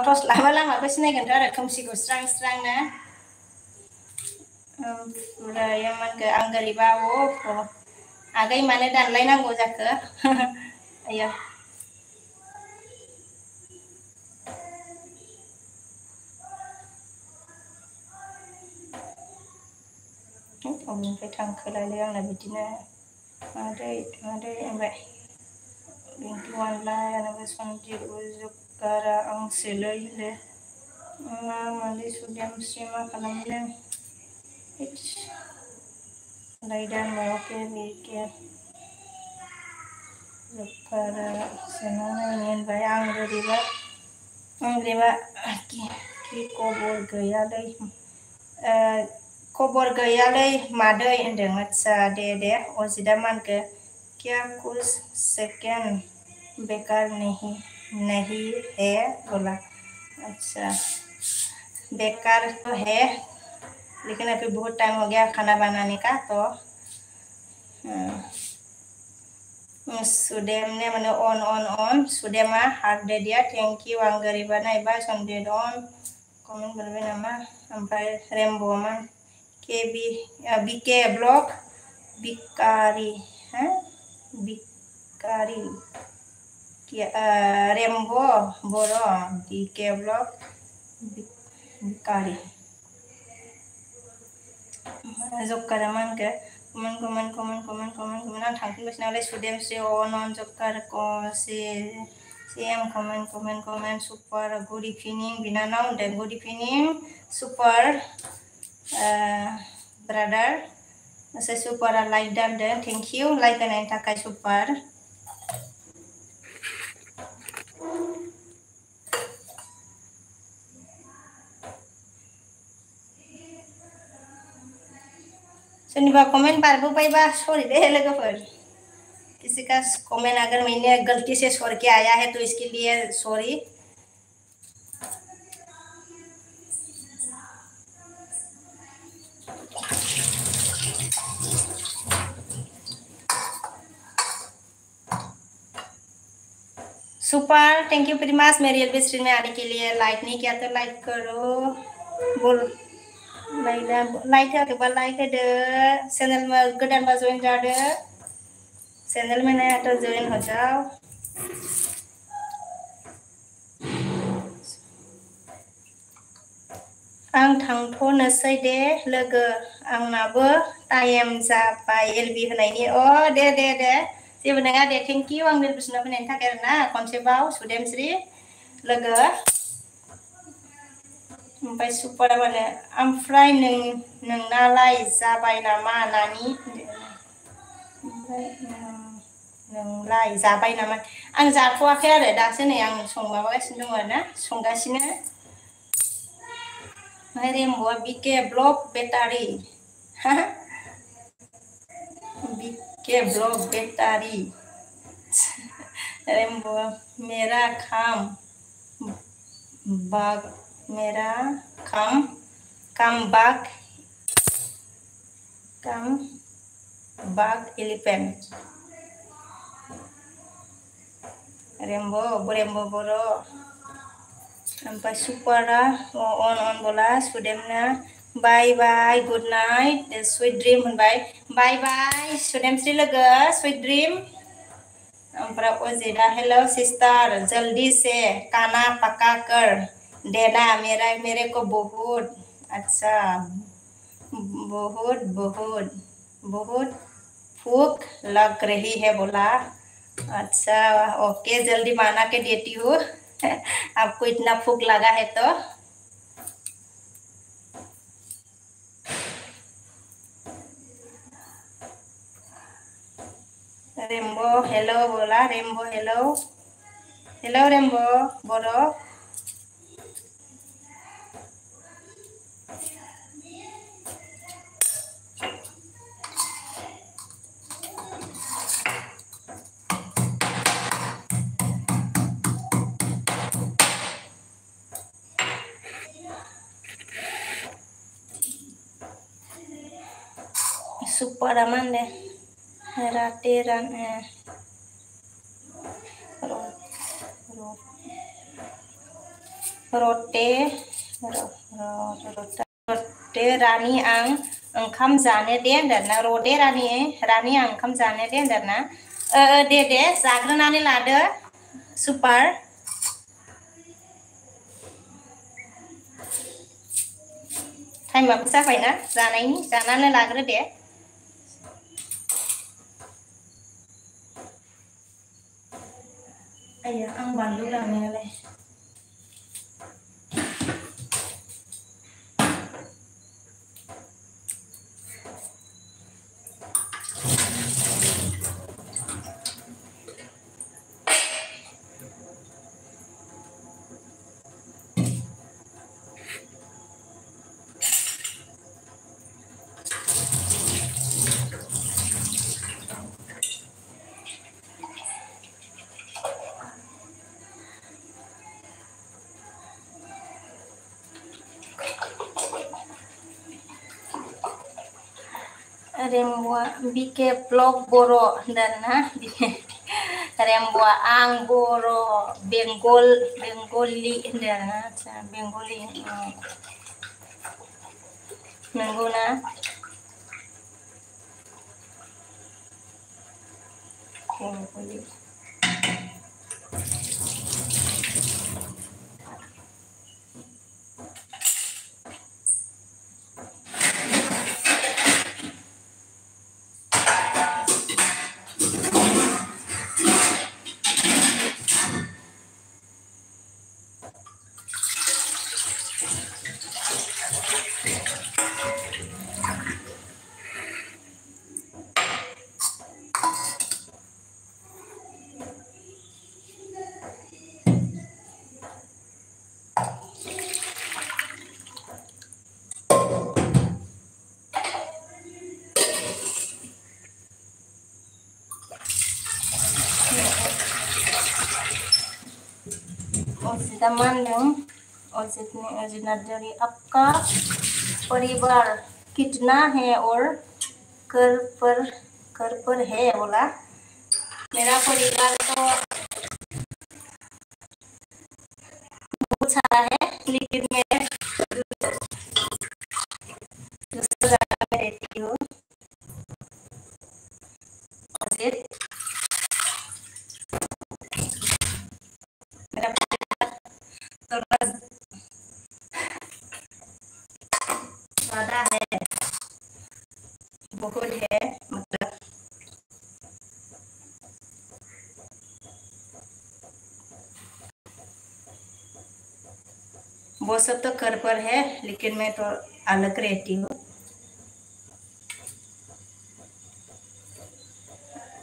टर्स लाबा लामाखौ सिनायगोनथ' आरो खोमसिखौ स्रां स्रांनो ओमफ्राय मा होनखो आं गोरिबा आगै मानो दानलायनांगौ जाखो आया अबेनिफ्राय थांखोलाय आंना बिदिनो मादै ओमफ्राय बेंथ'आनलाय आंनाबो सन्जित उजुगारा आंसोलै होनो मादै सुदेमस्रि मा खालामदों लायदान मावाखै बेखे जुगारा सोना नायनो होनबाय आं बोरैबा कि खबर गैयालै मादै होनदों आदसा दे अजिदा मानखो क्या कुछ सेकेंड बेकार नहीं है बोला अच्छा बेकार तो है लेकिन अभी बहुत टाइम हो गया खाना बनाने का तो सुदेम ने माने अन सुदेमा हार्ट दे दिया थेंक इउ आं गोरिबा नायबा सन्देद अन कमेन्ट मोनबाय नामा ओमफ्राय रेमब' मा बिके ब्लग बिकारी बिकारी रेमब' बर' बिके ब्लग बिकारी जक्कारा मा होनखो कमेन्ट आं थांफिनबायसो नालाय सुदेमस्रि अन जक्कार same comment super good evening बिनानाव होनदों गुड इभिनिं सुपार ब्रादार सुपारा लाइक दानदों थेंक इउ लाइक होनायनि थाखाय सुपार सोरनिबा कमेन्ट बारबोबायबा सरि दे लोगोफोर किसी का कमेंट अगर मैंने गलती से छोड़ के आया है तो इसके लिए sorry super thank you very much मेरी एलबी स्ट्रीम में आने के लिए लाइक नहीं किया तो लाइक करो बोल लाइक होदोंबा लाइक होदो चैनल में गोदानबा जॉइन जादो चैनल में नया तो जॉइन हो जाओ आं थांथ'नोसै दे लोगो आंनाबो टाइम जाबाय एलबी होनायनि दे जेबो नङा दे थेंक इउ आंनि बुसुना फैनायनि थाखाय आरोना खनसेबाव सुदेमस्रि लोगो ओमफ्राय सुपारा माने ओमफ्राय नोंनालाय जाबाय नामा नानि ओमफ्राय नोंलाय जाबाय नामा आं जाथ'वाखै आरो दासो नै आं माबागासिनो दङ आरोना संगासिनो रेमब'आ बिके ब्लग बेटारि बिके ब्लग बेटारि रेमब'आ मेरा बाग एलिफेंट रेमब' बर' ओमफ्राय सुपारा अन बोला सुदेमना bye bye good night sweet dream होनबाय बाय बाय सुदेमस्रि लोगो स्वीट ड्रीम ओमफ्राय अजिदा हेलो सिस्टर जल्दी से खाना पका कर देना मेरे को बहुत अच्छा बहुत भूख लग रही है बोला अच्छा ओके जल्दी बना के देती हूँ आपको इतना भूख लगा है तो रेम्बो हेलो बोला रेम्बो हेलो हेलो रेम्बो बोलो super aman deh ratiran rote rote rani ang ओंखाम जानो दे होनदोंना रदे रानि आं ओंखाम जानो दे होनदोंना दे जाग्रोनानै लादो सुपार टाइमाबो जाबायना जानायनि जानानै लाग्रो दे आया आं बानलु लांनायालाय Remboa bike blog boro होनदोंना रेम्ब'आ आं बर' बेंगलि होनदों आच्छा बेंगलि नंगौना Bengali Ozida mandeng Ozida dari आपका परिवार कितना है और कर पर है बोला मेरा परिवार तो बहुत सारा है लेकिन मैं दूसरी जगह में रहती हूँ मेरा परिवार थोड़ा ज्यादा है बहुत है मतलब वो सब तो घर पर है लेकिन मैं तो अलग रहती हूँ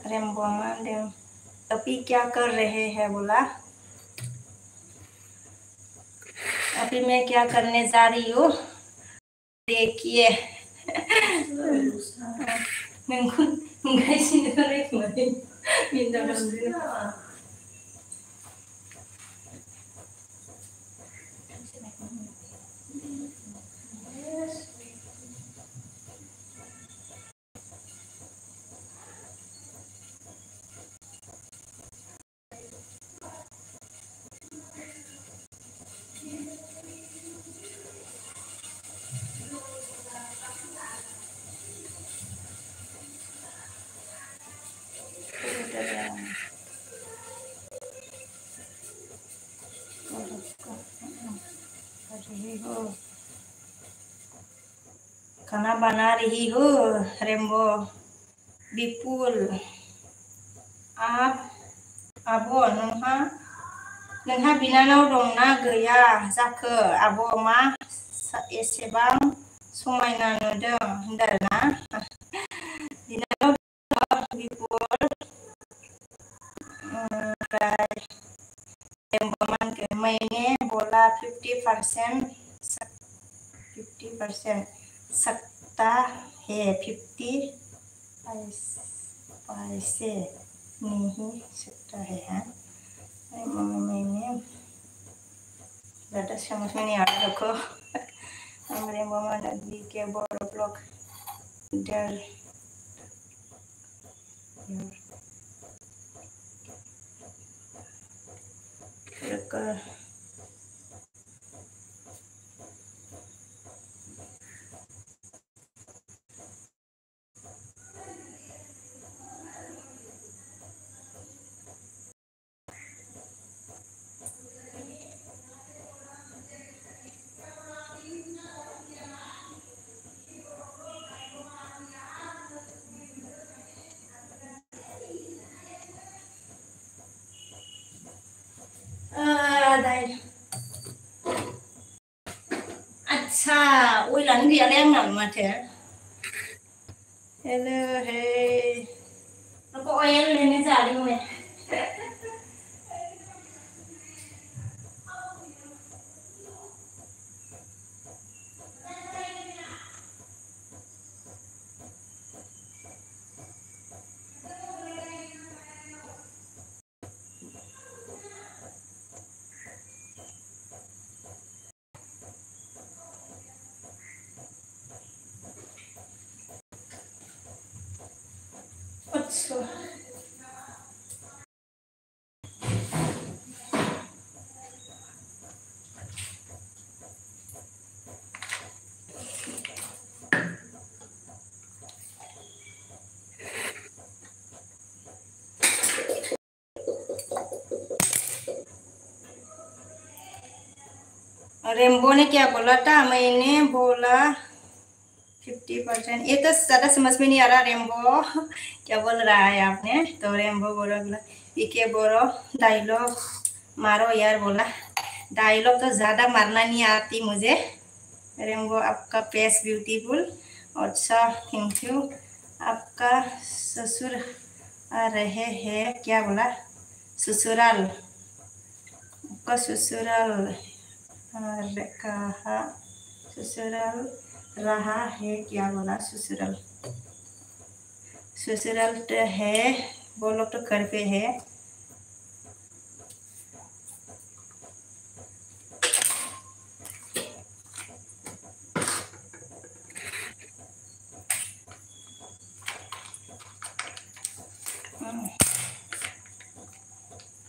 रेम्बो मांडेंग अभी क्या कर रहे हैं बोला अभी मैं क्या करने जा रही हूँ देखिए खाना बना रही हूँ रेम्बो बिपुल आब' नोंहा बिनानाव दंना गैया जाखो आब' मा एसेबां समायना नुदों होनदोंना बिनानाव बिपुल मैंने बोला 50% सकता है, 50 पैसे नहीं सकता है। मैंने ज़्यादा समझ में नहीं आ रहा देखो। हमारे मामा नदी के बड़े ब्लॉक डर अच्छा ulan dia lengan mate hello hey aku oil ini jadi me अच्छा रेम्बो ने क्या बोला था? मैंने बोला 50%। ये तो ज़्यादा समझ में नहीं आ रहा रेम्बो क्या बोल रहा है आपने। तो रेम्बो बोला इके बोलो डायलॉग मारो यार बोला। डायलॉग तो ज़्यादा मारना नहीं आती मुझे। रेम्बो आपका फेस ब्यूटीफुल। अच्छा थैंक यू। आपका ससुर आ रहे हैं क्या बोला? ससुराल। आपका ससुराल कहा? ससुराल रहा है क्या बोला? ससुराल ससुराल तो है बोलो तो घर पे है।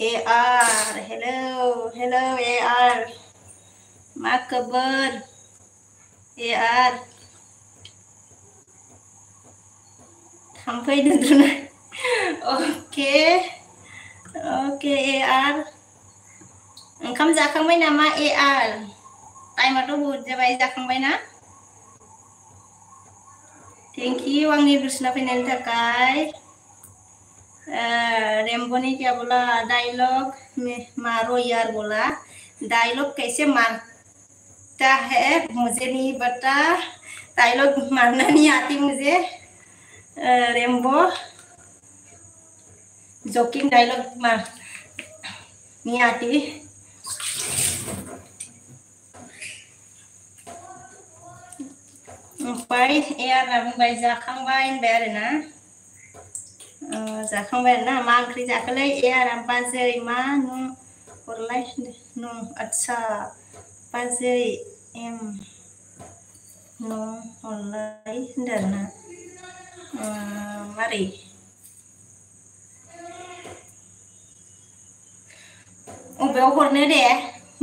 AR hello AR मा खबर AR थांफै दोनथ'ना ओके AR ओंखाम जाखांबाय नामा AR? टाइमाथ' बहुत जाबाय जाखांबाय ना? थैंक यू आंनि बिरसना फैनायनि थाखाय। रेम्बो ने क्या बोला? डायलॉग मारो यार बोला। डायलॉग कैसे मारता है मुझे नहीं पता। डायलॉग मारना नहीं आती मुझे। रेम्बो जोकिंग डायलॉग मार नहीं आती। ओमफ्राय AR बुंबाय जाखांबाय होनबाय आरोना। जाखांबाय आरोना। मा ओंख्रि जाखोलै AR? बाजै मा नों हरलाय नों आदसा बाजै एम नों हरलाय होनदों आरोना। मारै अबेयाव हरनो दे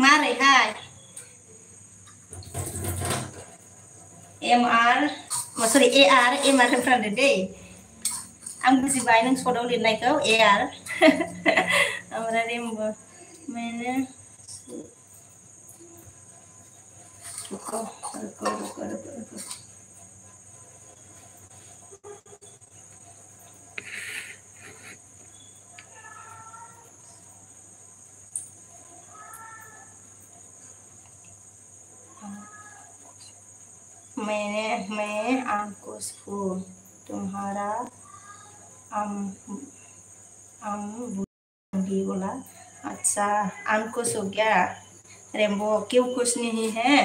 मारैहाय? MR सरि AR होनफ्रांदो दै। आं बुजिबाय नों सटआव लिरनायखौ AR ओमफ्राय रेम्बो मैंने रुको मैं अंकुश हूँ तुम्हारा अम्बुदी बोला। अच्छा, अनखुश हो गया रेम्बो, क्यों खुश नहीं है?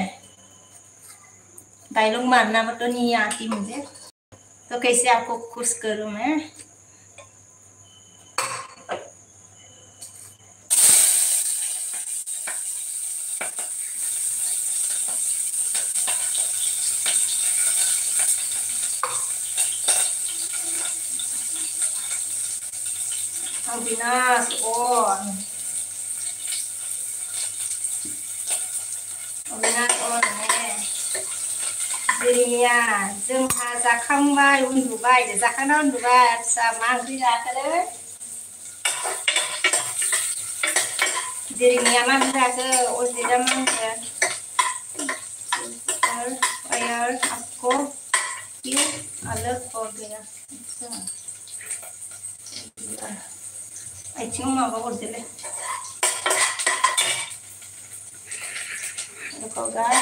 डायलॉग मारना तो नहीं आती मुझे, तो कैसे आपको खुश करूं मैं? अविनाश और अविनाश और है जिरिया जोंहा जाखांबाय उन्दुबाय जाखांना उन्दुबाय आदसा मा ओंख्रि जाखो जिरिया मा ओंख्रि जाखो अजिता मा होनखो और आपको क्यों अलग हो गया आथिङाव माबा हरदोलै गाय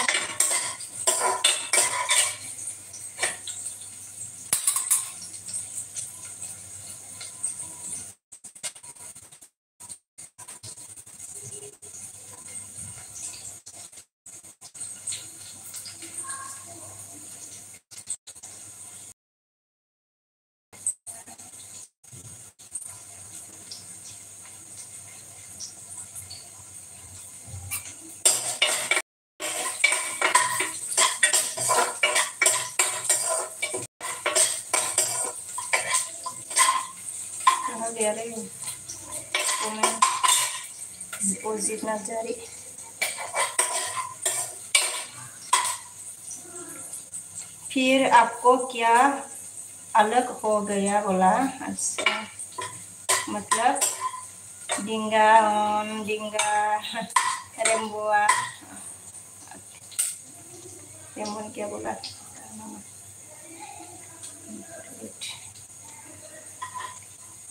गया रे अजित नार्जारी फिर आपको क्या अलग हो गया बोला? अच्छा मतलब डिंगा डिंगा रेम्बोआ रेम्बो ने क्या बोला?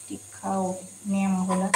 दिखाओ नेम बोला।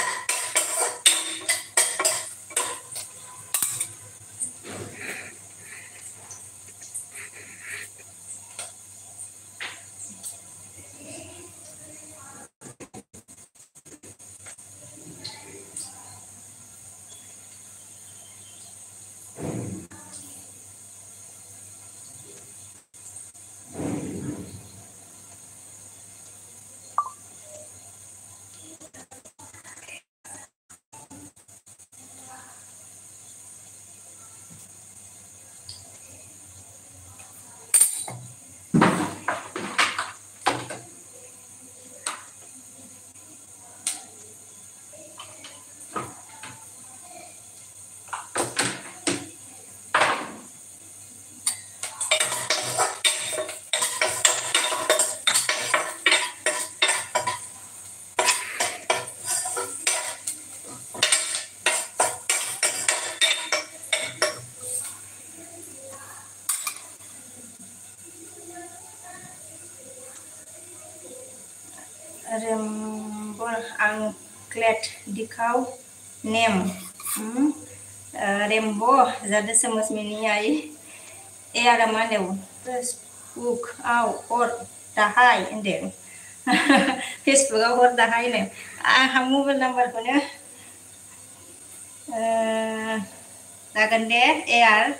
रेम्बो आंक्लेट दिखाओ नेम रेम्बो ज़्यादा समझ में नहीं आई ए आरा मा होनदों फेसबुकआव हर दाहाय होनदों फेसबुकआव हर दाहाय नो आंहा मबाइल नाम्बारखौनो जागोन दे एआर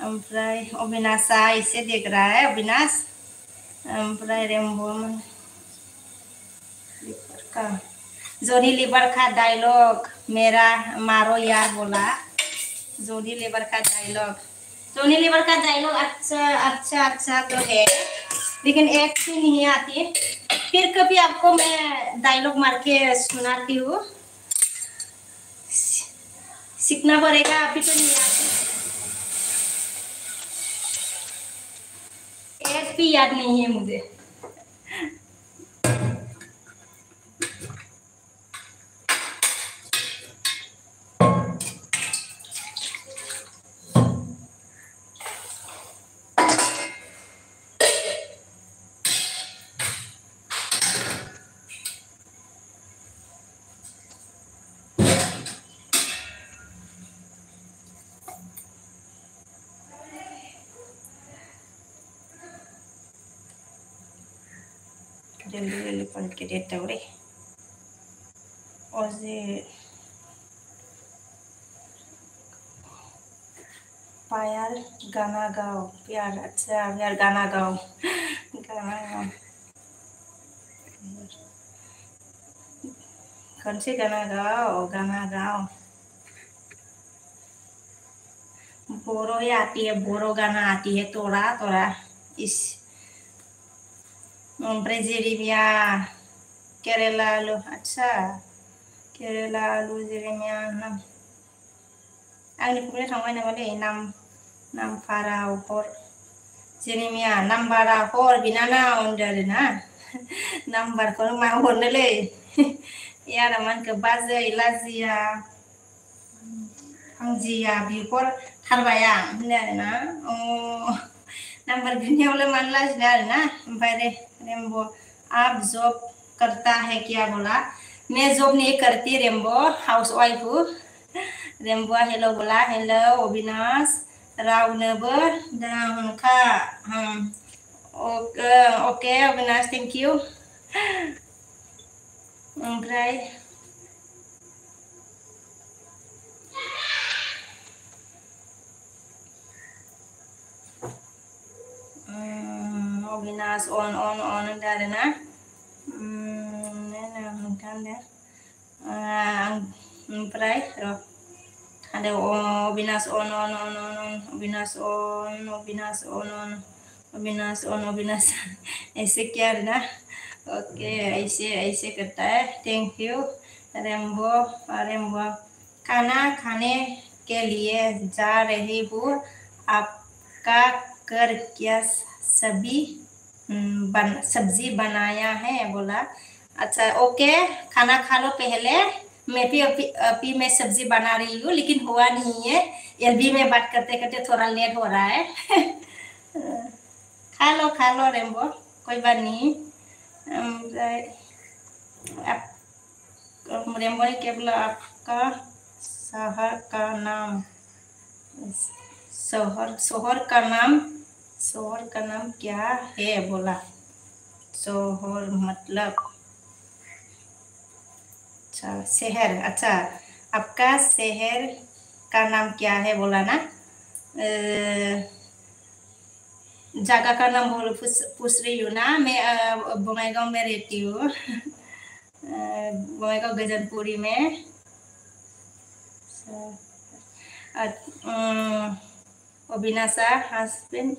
ओमफ्राय अबिनाशा एसे देग्रा है अबिनाश ओमफ्राय रेम्बो का जोनी लीवर का डायलॉग मेरा मारो यार बोला। जोनी लीवर का डायलॉग जोनी लीवर का डायलॉग अच्छा अच्छा अच्छा तो है लेकिन एक भी नहीं आती। फिर कभी आपको मैं डायलॉग मार के सुनाती हूँ, सीखना पड़ेगा, अभी तो नहीं आती, एक भी याद नहीं है मुझे। जल्दी जल्दी पलट के देता हूँ रे। और प्यार गाना गाओ। प्यार, अच्छा प्यार गाना गाओ। गाना गाओ, कौन से गाना गाओ? गाना गाओ। बोरो ही आती है, बोरो गाना आती है, तोड़ा तोड़ा इस जेरेमिया केरला लो। अच्छा केरला लो जेरेमिया नाम आंनि फंबाया थांबाय नामालै नाम फाराव हर जेरेमिया नाम्बारा हर बिनानाव होनदो आरोना नाम्बारखौनो मा हरनोलै यारा मानखौ बाजै लाजिया आंजिया बिहर थारबाय आं होनदो आरोना नाम्बार बिनायावलाय मानो लाजिनो आरोना। ओमफ्राय रेम्बो आप जॉब करता है क्या बोला? मैं जॉब नहीं करती रेम्बो, हाउस वाइफ हूँ। रेम्बोआ हेलो बोला। हेलो अविनाश, रावनोबो दा होनखा। Okay okay Avinash, thank you. ओमफ्राय अविनाश अन होनदो आरोना। ओमफ्राय र' ada Obinas on Obinas on Obinas on Obinas on Obinas ऐसे क्या है ना। ओके ऐसे करता है। Thank you rainbow. रेम्बो खाना खाने के लिए जा रही हूँ, आपका कर क्या सब्जी बनाया है बोला। अच्छा ओके खाना खा लो पहले, मैं भी अभी मैं सब्जी बना रही हूँ, लेकिन हुआ नहीं है। अभी मैं बात करते करते थोड़ा लेट हो रहा है। खा लो रेम्बो, कोई बात नहीं। रेम्बो ने क्या बोला? आपका शहर का नाम शहर का नाम क्या है बोला। शहर मतलब अच्छा शहर। अच्छा आपका शहर का नाम क्या है बोला ना। जगह का नाम पूछ रही हूँ ना मैं। बंगाईगांव में रहती हूँ। बंगाईगांव गजनपुरी में। अविनाशा हासबेन्ड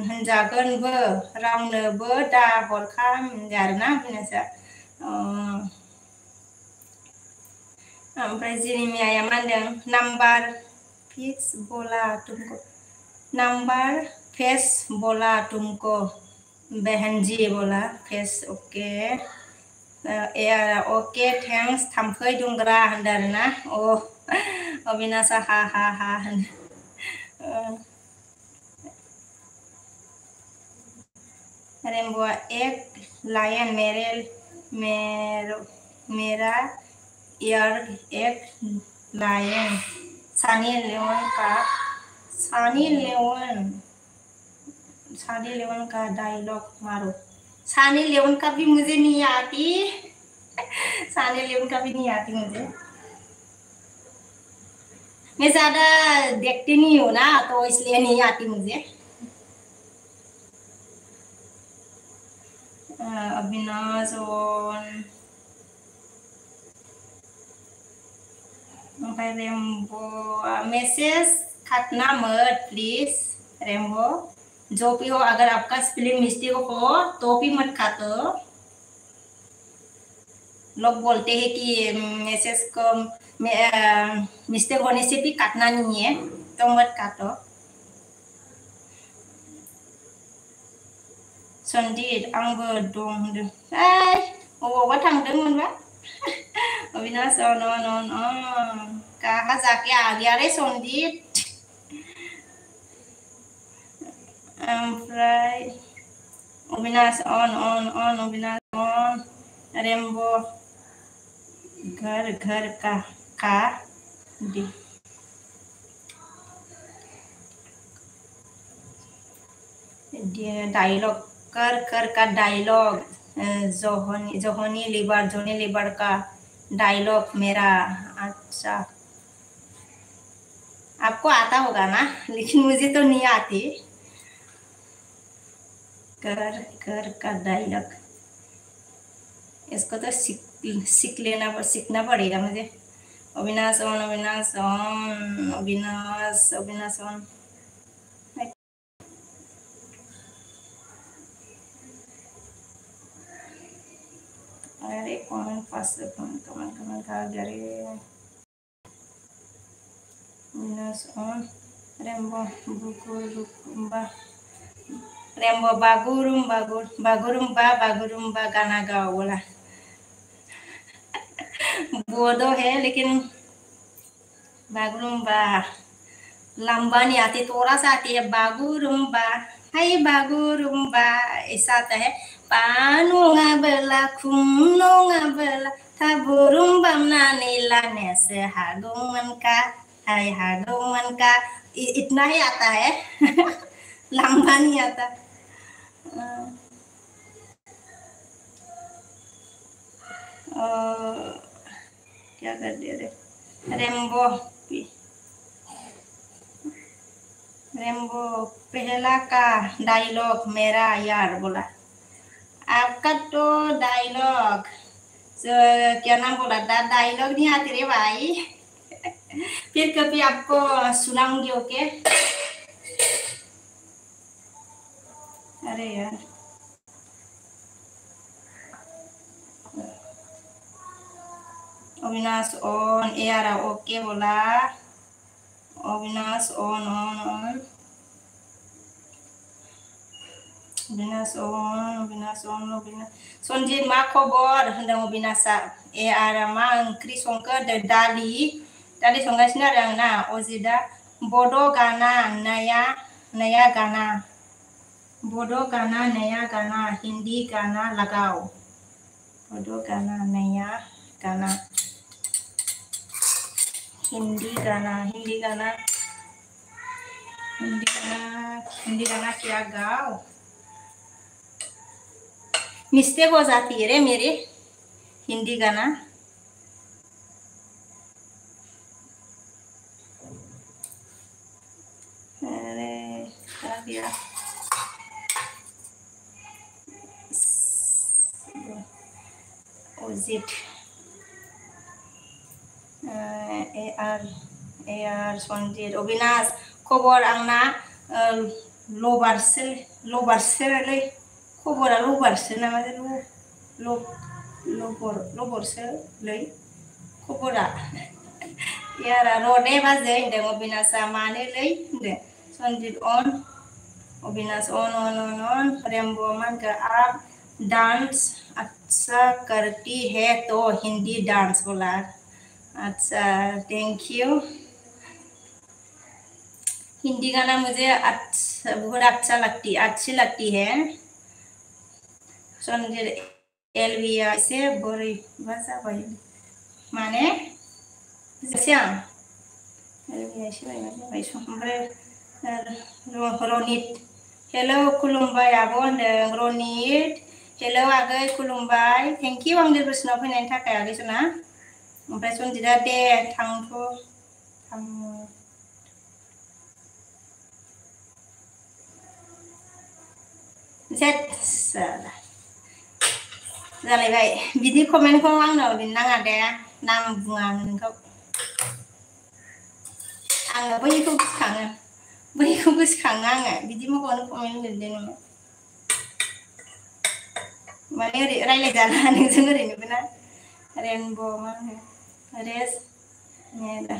होनजागोनबो, रावनोबो दा हरखाम होनदो आरोना अविनाशा। ओमफ्राय जेरेमियाया मा होनदों? नाम्बार फिक्स बोला तुमको, नंबर फेस बोला तुमको, बहन जी बोला फेस। ओके ओके थेंक्स थाम्फै दुंग्रा होनदो आरोना। अविनाशा हा हा हा होनो। रेम्बोआ एक लायन मेरा यार एक लायन सनी लियोन का डायलॉग मारो। सनी लियोन का भी मुझे नहीं आती। सनी लियोन का भी नहीं आती मुझे। मैं ज्यादा देखती नहीं हूँ ना, तो इसलिए नहीं आती मुझे। अविनाश और ओमफ्राय रेम्बो मैसेज खातना मत प्लीज रेम्बो, जो भी हो अगर आपका स्पेलिंग मिस्टेक हो तो भी मत खातो। लोग बोलते हैं कि मैसेज को मिस्टेक होने से भी काटना नहीं है, तो मत काटो। सन्दित आंबो दं होनदों। अबावबा थांदोंमोनबा। अविनाश कहा जाके आ गया रे सन्दित। ओमफ्राय अविनाश अन अविनाश अन रेम्बो घर का डायलॉग कर का डायलॉग जोहनी लिबर का डायलॉग मेरा अच्छा, आपको आता होगा ना, लेकिन मुझे तो नहीं आती। कर कर का डायलॉग, इसको तो सीखना पड़ेगा मुझे। Avinash on, Avinash on, Avinash Avinash on. अरे comment fast, comment comment comment आ गया रे। अविनाश ऑन। रेम्बो बुकुरुम्बा, रेम्बो बागुरुम्बा बागुरुम्बा गाना गाओ बोला। बोर्डो है लेकिन बागुरुम्बा लंबा नहीं आती, थोड़ा सा आती है। बागुरुम्बा, हाय बागुरुम्बा, ऐसा आता है। पानुंगा बेला खुमनुंगा बेला थाबुरुम्बा नानी लाने से हागुमन का, हाय हागुमन का, इतना ही आता है। लंबा नहीं आता। क्या कर दिया रे। रेम्बो रेम्बो पहला का डायलॉग मेरा यार बोला। आपका तो डायलॉग क्या नाम बोला था, डायलॉग नहीं आती रे भाई। फिर कभी आपको सुनाऊंगी, ओके। अरे यार, अविनाश ऑन ए आ रहा, ओके बोला। Avinash on on on, Avinash on, Avinash on, Avinash Sanjit मा खबर होनदों अविनाशा। ए आरो मा ओंख्रि संखो होनदों दालि, दालि संगासिनो आरो आं ना। अजितआ बड' गाना नया नया गाना, बड' गाना नया गाना, हिंदी गाना लगाओ। बड' गाना नया गाना, हिंदी गाना, हिंदी गाना, हिंदी गाना, हिंदी गाना क्या गाओ। मिस्टेक हो जाती है रे मेरी, हिंदी गाना। अरे क्या दिया, अजित ए आर सनजित अविनाश खबर आंना लबारसोलै, खबरा लबारसो नामा, लबरसोलै खबरा। यारा रडे बाजै होनदों अविनाशा, मानोलै होनदों। सनजित अन, Avinash on on on on. Rembo मा होनखो आप डांस अच्छा करती है तो हिंदी डांस बोला। अच्छा, थैंक यू। हिंदी गाना मुझे अच्छा, बहुत अच्छा अच्छी लगती है। सनजित एलविया एसे बोरैबा जाबाय माने बुजियासै आं। एलविया एसे बोरैबा जाबाय। ओमफ्राय रनित, हेलौ खुलुमबाय आब' होनदों रनित। हेलौ आगै खुलुमबाय, थेंक इउ आंनि बोसोनाव फैनायनि थाखाय आगै सना। ओमफ्राय सनजितआ दे जालायबाय। बिदि कमेन्टखौ आंनाव लिरनो नाङा दे, नाम बुङा आं नोंखौ। आङो बैखौ गोसोखाङो आङो। बिदि मबावनो कमेन्ट लिरदों नोङो, माने ओरै रायज्लायजाला नोंजों ओरैनोबो ना। रेनब' मा होनो रेस मेरा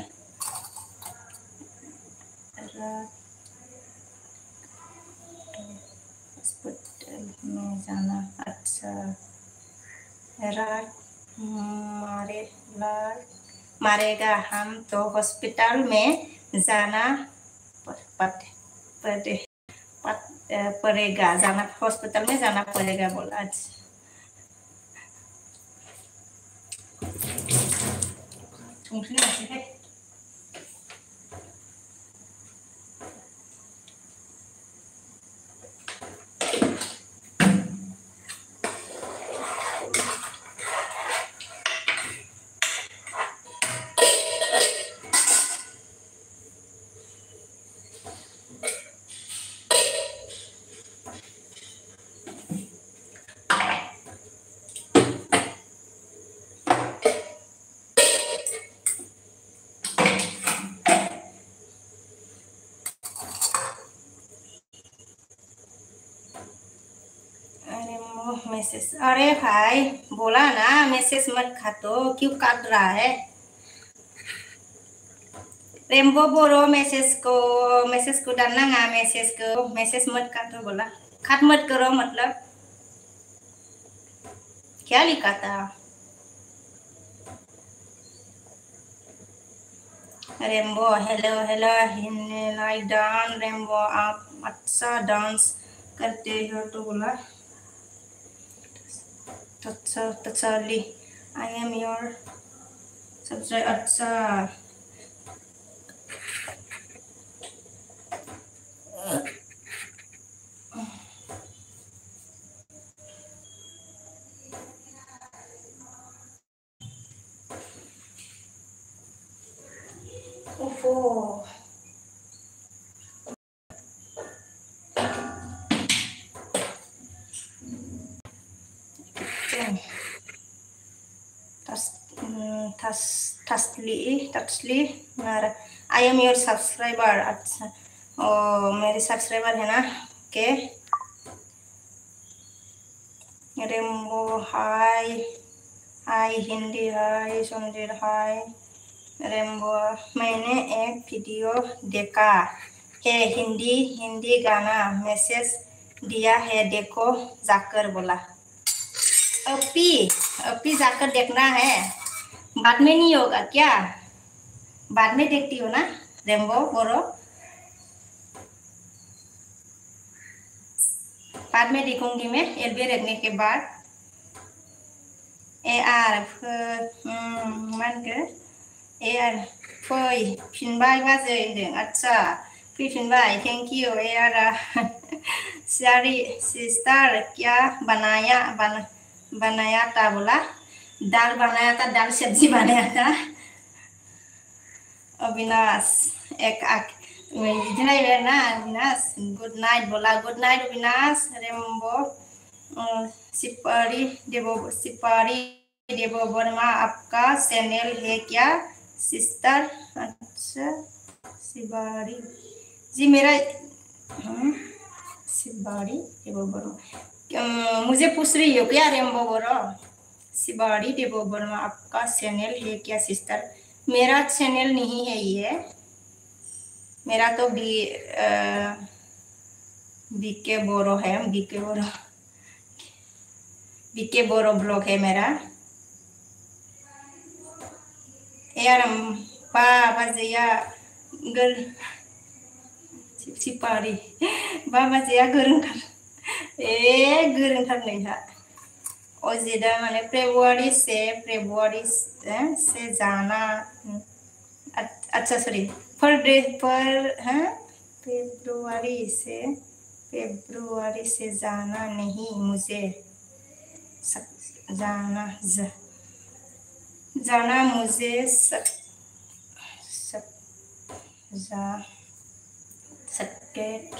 हॉस्पिटल में जाना, अच्छा रात मारेगा हम तो हॉस्पिटल में जाना पड़ेगा, जाना हॉस्पिटल में जाना पड़ेगा बोला। अच्छा, संख्रि नांसैहाय। मैसेज, अरे भाई बोला ना मैसेज मत खा तो क्यों काट रहा है। रेम्बो बोरो मैसेज को डालना ना, मैसेज मत काटो बोला, खाट मत करो मतलब क्या लिखा था। Rainbow hello hello like dance rainbow आप अच्छा डांस करते हो तो बोला तत्सली आई एम योर सबसे अच्छा। ओफो Tasli I am your subscriber. अच्छा ओ मेरे सब्सक्राइबर है ना। ओके रेम्बो हाय हाय हिंदी हाय समझे हाय रेम्बो मैंने एक वीडियो देखा है हिंदी गाना मैसेज दिया है देखो जाकर बोला। अपी जाकर देखना है, बाद में नहीं होगा क्या, बाद में देखती हो ना रेम्बो बोरो, बाद में देखूंगी मैं एलबी रखने के बाद। ए आर मान के ए आर फैफिनबाय बाजै होनदों। आच्छा फैफिनबाय थेंक यू ए आर सारी सिस्टर क्या बनाया था बोला, दाल बनाया था, दाल सब्जी बनाया था। अविनाश एक इधर ना अविनाश गुड नाइट बोला, गुड नाइट अविनाश। रेम्बो सिपारी देवो वर्मा आपका चैनल है क्या सिस्टर। अच्छा सिपारी जी मेरा सिपारी देवो वर्मा मुझे पूछ रही हो क्या रेम्बो बोरो। शिवाड़ी देवो वर्मा आपका चैनल है क्या सिस्टर। मेरा चैनल नहीं है ये, मेरा तो बीके बोरो है, बीके बोरो ब्लॉग है मेरा। यार बाबा जया गर सिपारी बाबा जया गोरोंथार गोरोंथार नोंहा अजिदा माने फेब्रुआरी से जाना। अच्छा सॉरी फेब्रुआरी से जाना नहीं मुझे जाना मुझे शक है।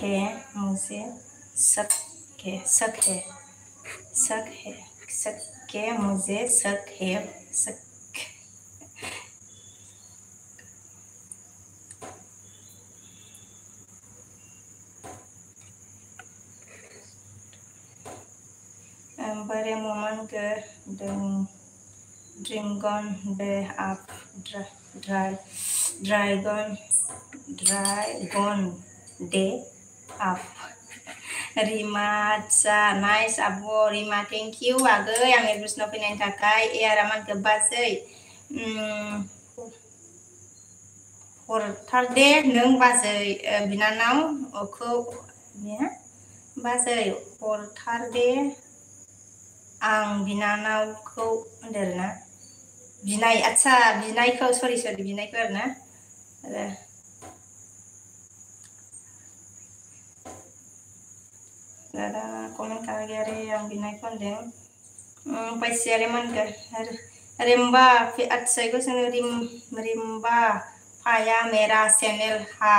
bare momen Dragon Day up Dragon Day up Rima aja nice abo Rima thank you agay yang irbus no pinain kakai raman kebasay hurtarde nung basay binanaw ko ya basay hurtarde आं बिनानावखौ होनदों बिनाय अच्छा बिनायखौ सरि बिनायखौ आरो ना दादा comment करा गया रे आं बिनायखौ होनदों पैसे मन रिम्बा अच्छा को रिम्बा फाया मेरा चैनल हा।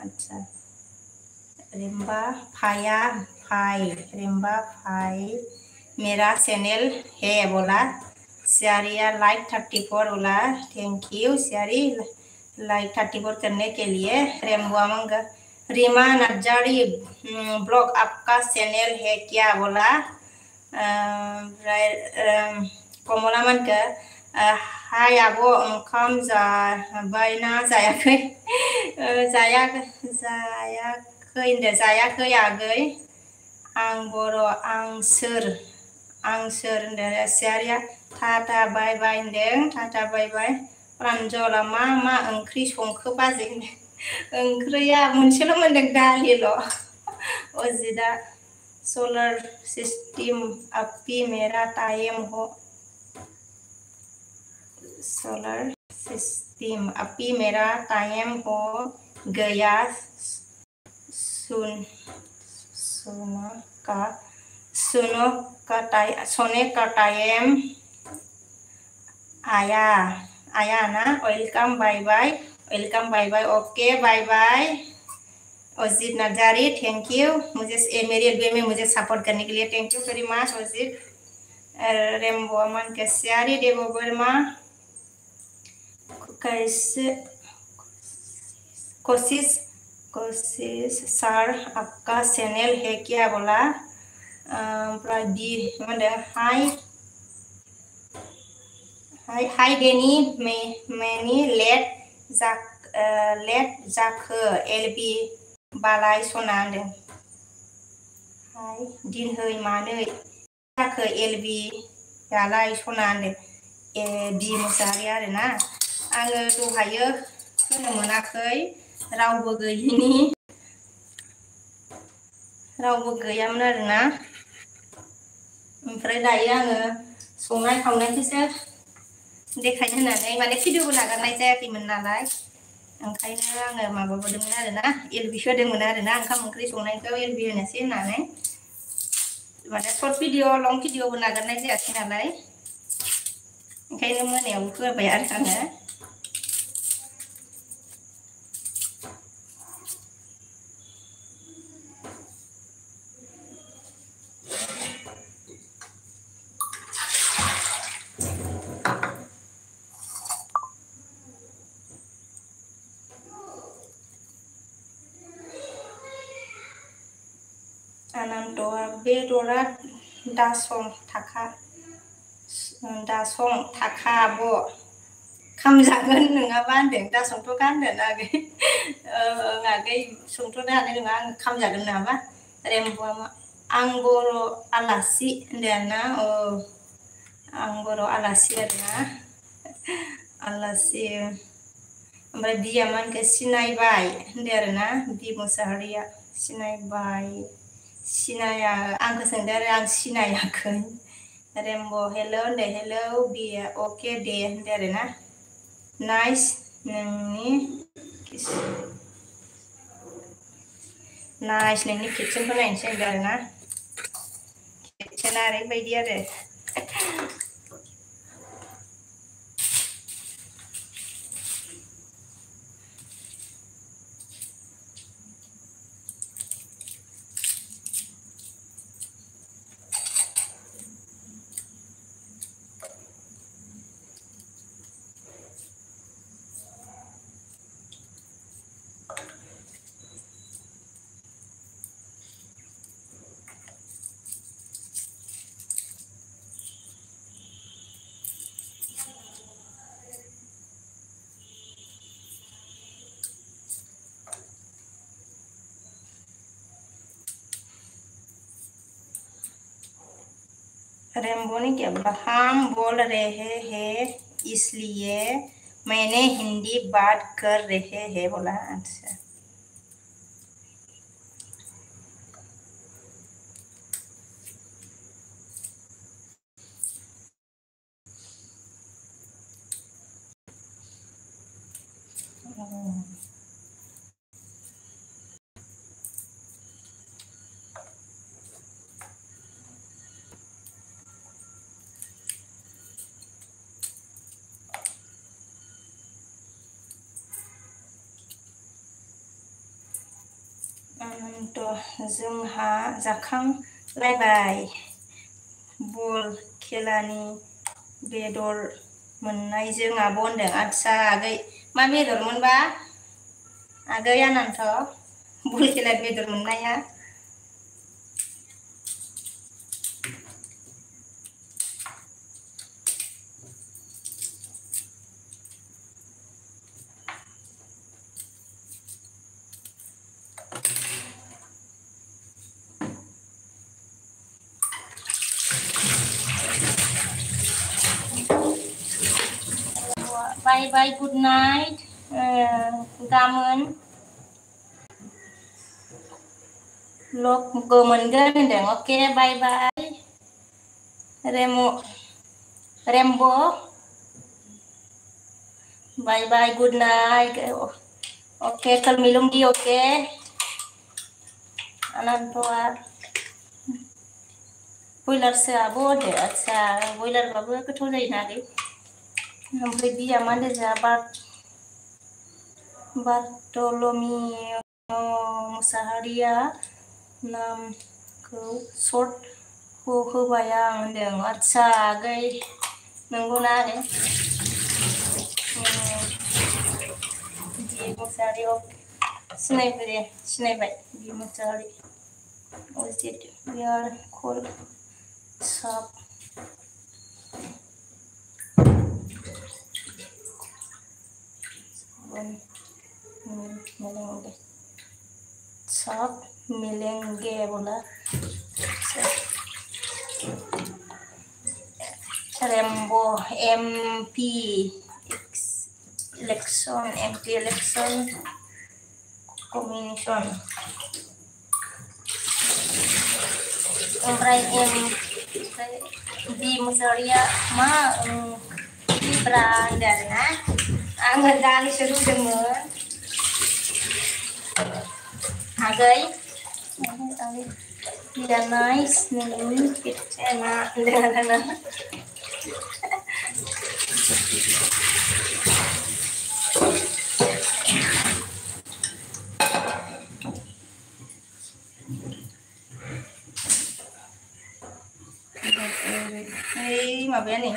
अच्छा रिम्बा फाई मेरा चैनल है बोला। सियारिया लाइक 34 बोला थैंक यू सियारी लाइक 34 करने के लिए। रेम्बो मंग रीमा नजारी ब्लॉग आपका चैनल है क्या बोला। ओमफ्राय कमला मोनखो हाय आब' ओंखाम जाबायना जायाखै जायाखै होनदो जायाखै आगै आं बर' आं सोर होनदो सियारिया टाटा बाय बाय होनदों टाटा बाय बाय प्रान्जला मा ओंख्रि संखो बाजै ओंख्रिया मोनसेल' मोनदों दालिल' अजिदा सोलर सिस्टम अपी मेरा टाइम हो सोलर सिस्टम अपी मेरा टाइम हो गया सुन सुनो सोने का टाइम आया ना welcome bye bye okay bye bye Ajit Nazary thank you मुझे मेरी एल्बम में मुझे सपोर्ट करने के लिए thank you very much Ajit Rembo Aman कैसियारी देवो वर्मा कैसे कोशिश सर आपका चैनल है क्या बोला हाय डेनी मैंने लेट जाखो एलबी बालाय सना होनदों हाय दिनहै मानै जाखो एलबी बालाय सना होनदों बि मुसाहारि आरोना आङो दहायो होनो मोनाखै रावबो गैयामोन आरोना ओमफ्राय दायो आङो संनाय खावनायखौसो देखायनो होननानै माने भिडिअबो नागारनाय जायाखैमोन नालाय ओंखायनो आङो माबाबोदोंमोन आरोना एलबि होदोंमोन आरोना ओंखाम ओंख्रि संनायखौ एलबि होनोसै होननानै माने सर्ट भिडिअ लं भिडिअबो नागारनाय जायाखै नालाय ओंखायनो मोनायाव होबाय आरो आङो आनन्दआ बेदरा दासं थाखा आब' खामजागोन नङाबा होनदों दासंथ' गानदों आगै आगै संथ'नो हानाय नङा आं खामजागोन नङाबा रेम्ब'आ आं बर' आलासि होनदों आरोना आं बर' आलासि आरोना आलासि ओमफ्राय बिया मानखौ सिनायबाय होनदों आरोना बि मुसाहारिया सिनाया आंखौ सोंदों आरो आं सिनायाखै रेम्ब' हेल' होनदों हेल' बिया अके दे होनदों आरोना नाइस नोंनि किटचेनखौ नायनोसै होनदों आरोना किटचेना ओरैबायदि आरो रेम्बो ने क्या बोला हम बोल रहे हैं इसलिए मैंने हिंदी बात कर रहे हैं बोला अच्छा तो जोंहा जाखांलायबाय बल खेलानि बेदर मोननायजों आब' होनदों आदसा आगै मा बेदरमोनबा आगै आनन्द बल खेला बेदर मोननाया bye bye, good night. Gamen log gomen deng. Oke, bye bye. Rembo. Bye bye, good night. Oke, kalmilum di oke. Anan toar. Boiler से आबो दे अच्छा boiler बाबो गोथाव जायो ना रे ओमफ्राय बिया मा होनदो जा बार्टलमी मुसाहारिया नामखौ सर्ट होबाय आं होनदों आच्छा आगै नंगौना आरो बि मुसाहारि सिनायबाय बि Mushahary we are called sub मिलेंगे बोला रेम्बो MP election commission ओमफ्राय बि मुसाहारिया मा ब्रा होनदों आरोना आङो दालिसो रुदोंमोन आगै बिया नाइस नोंनि किटचेना होनदों आरोना माबाया नै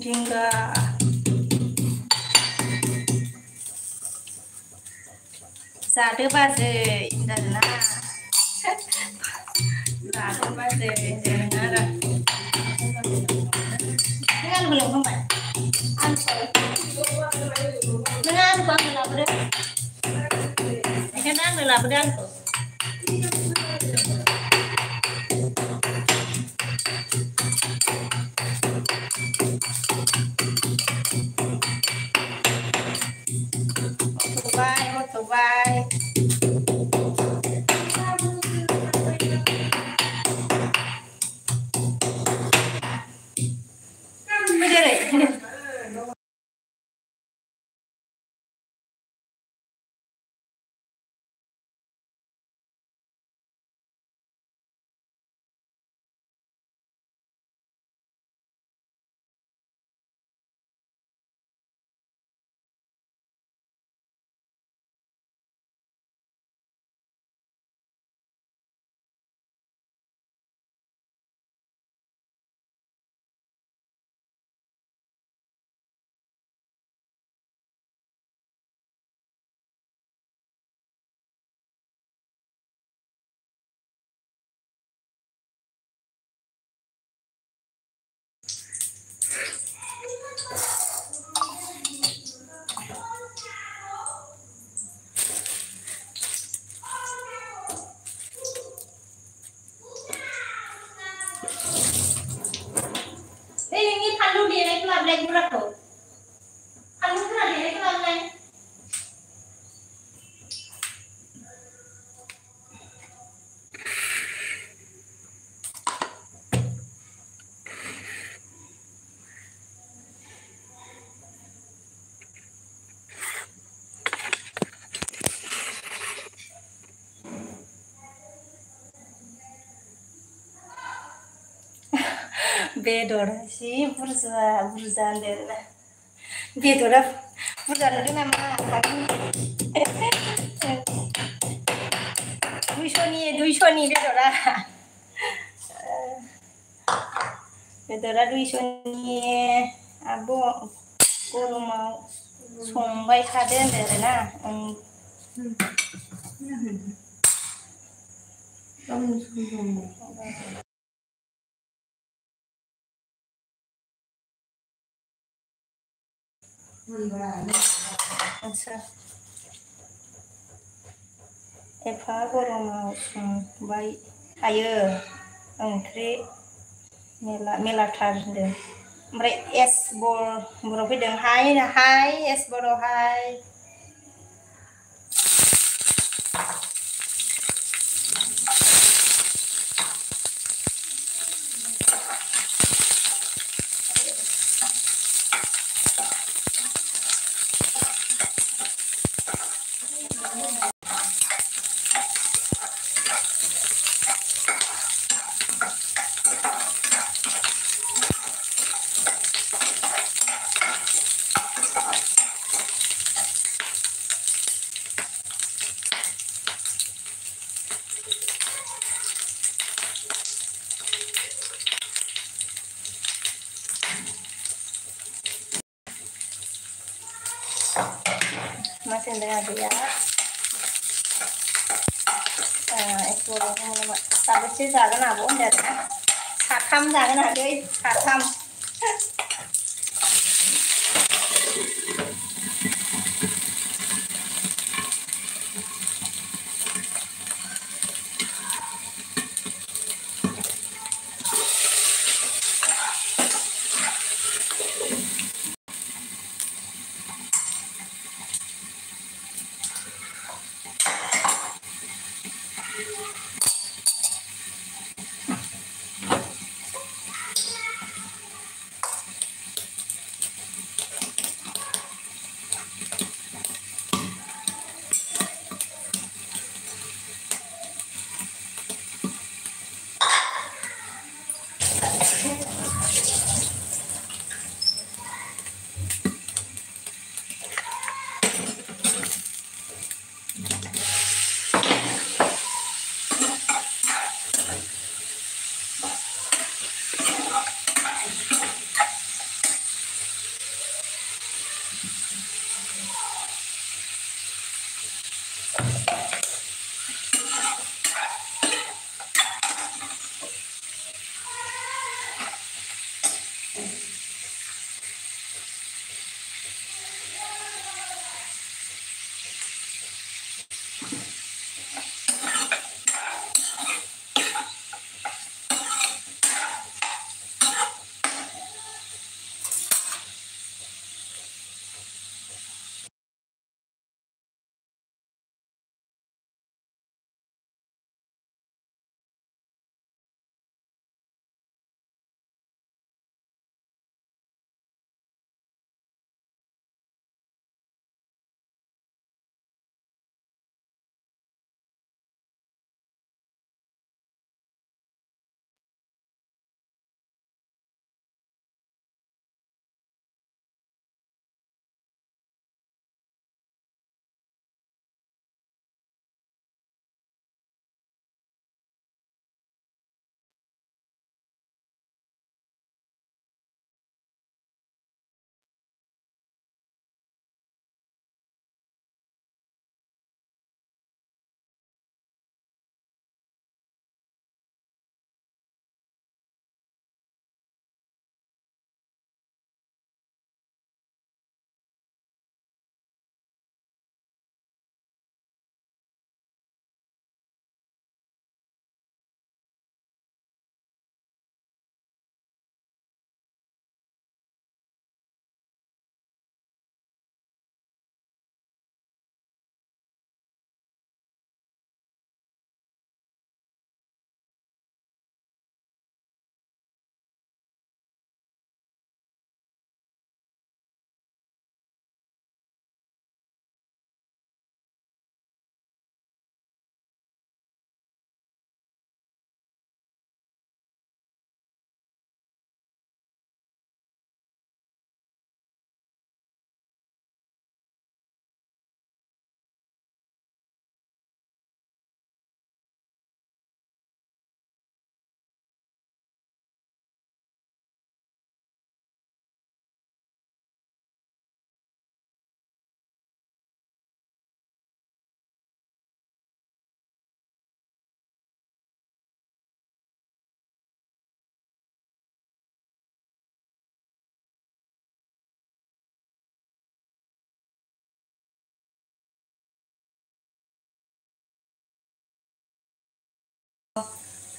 Jingga जादो बाजै होनदोंना जादो बाजै होनदों आरो नों आलुखौ लांखांबाय नों आलुखौ आंनो लाबोदो बेखायनो आंनो लाबोदो आलुखौ hotबाय ini palu dia itu lablek murah tuh palu murah dia itu lablek बेदरा जि बुरजा बुरजा होनदों बेदरा बुरजा नुदों नामा 200नि बेदरा बेदरा 200नि आब' गरमाव संबाय थादो होनदों आरोना आच्छा एफा गरमाव संबाय थायो ओंख्रि मेलाथार होनदों ओमफ्राय एस बराव फैदों हाय एस बराव हाय masih ada ya ekspor साबेसे जागोन आब' होनदों साथाम जागोन आगै साथाम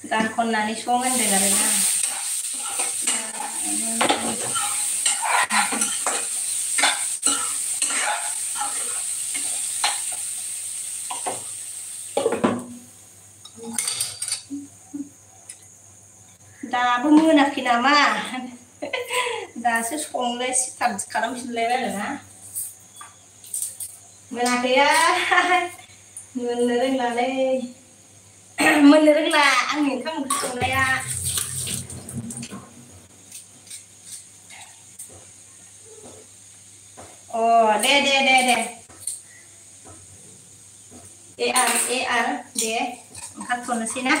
गान खननानै सं होनदों आरोना दाबो मोनाखै नामा दासो संलाय सिटार्ट खालामफिनलायबाय आरोना मोनाखैहाय मोननो रोंलालै मोननो रोंला आंनि ओंखाम ओंख्रि संनाया अ दे दे ओंखारथ'नोसै ना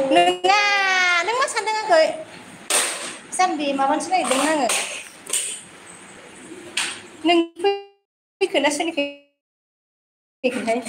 नोङा नों मा सानदों आंखौ जाम्बि माबानोसो नागिरदोंमोन आङो नों फैखोना सोरनिखैहाय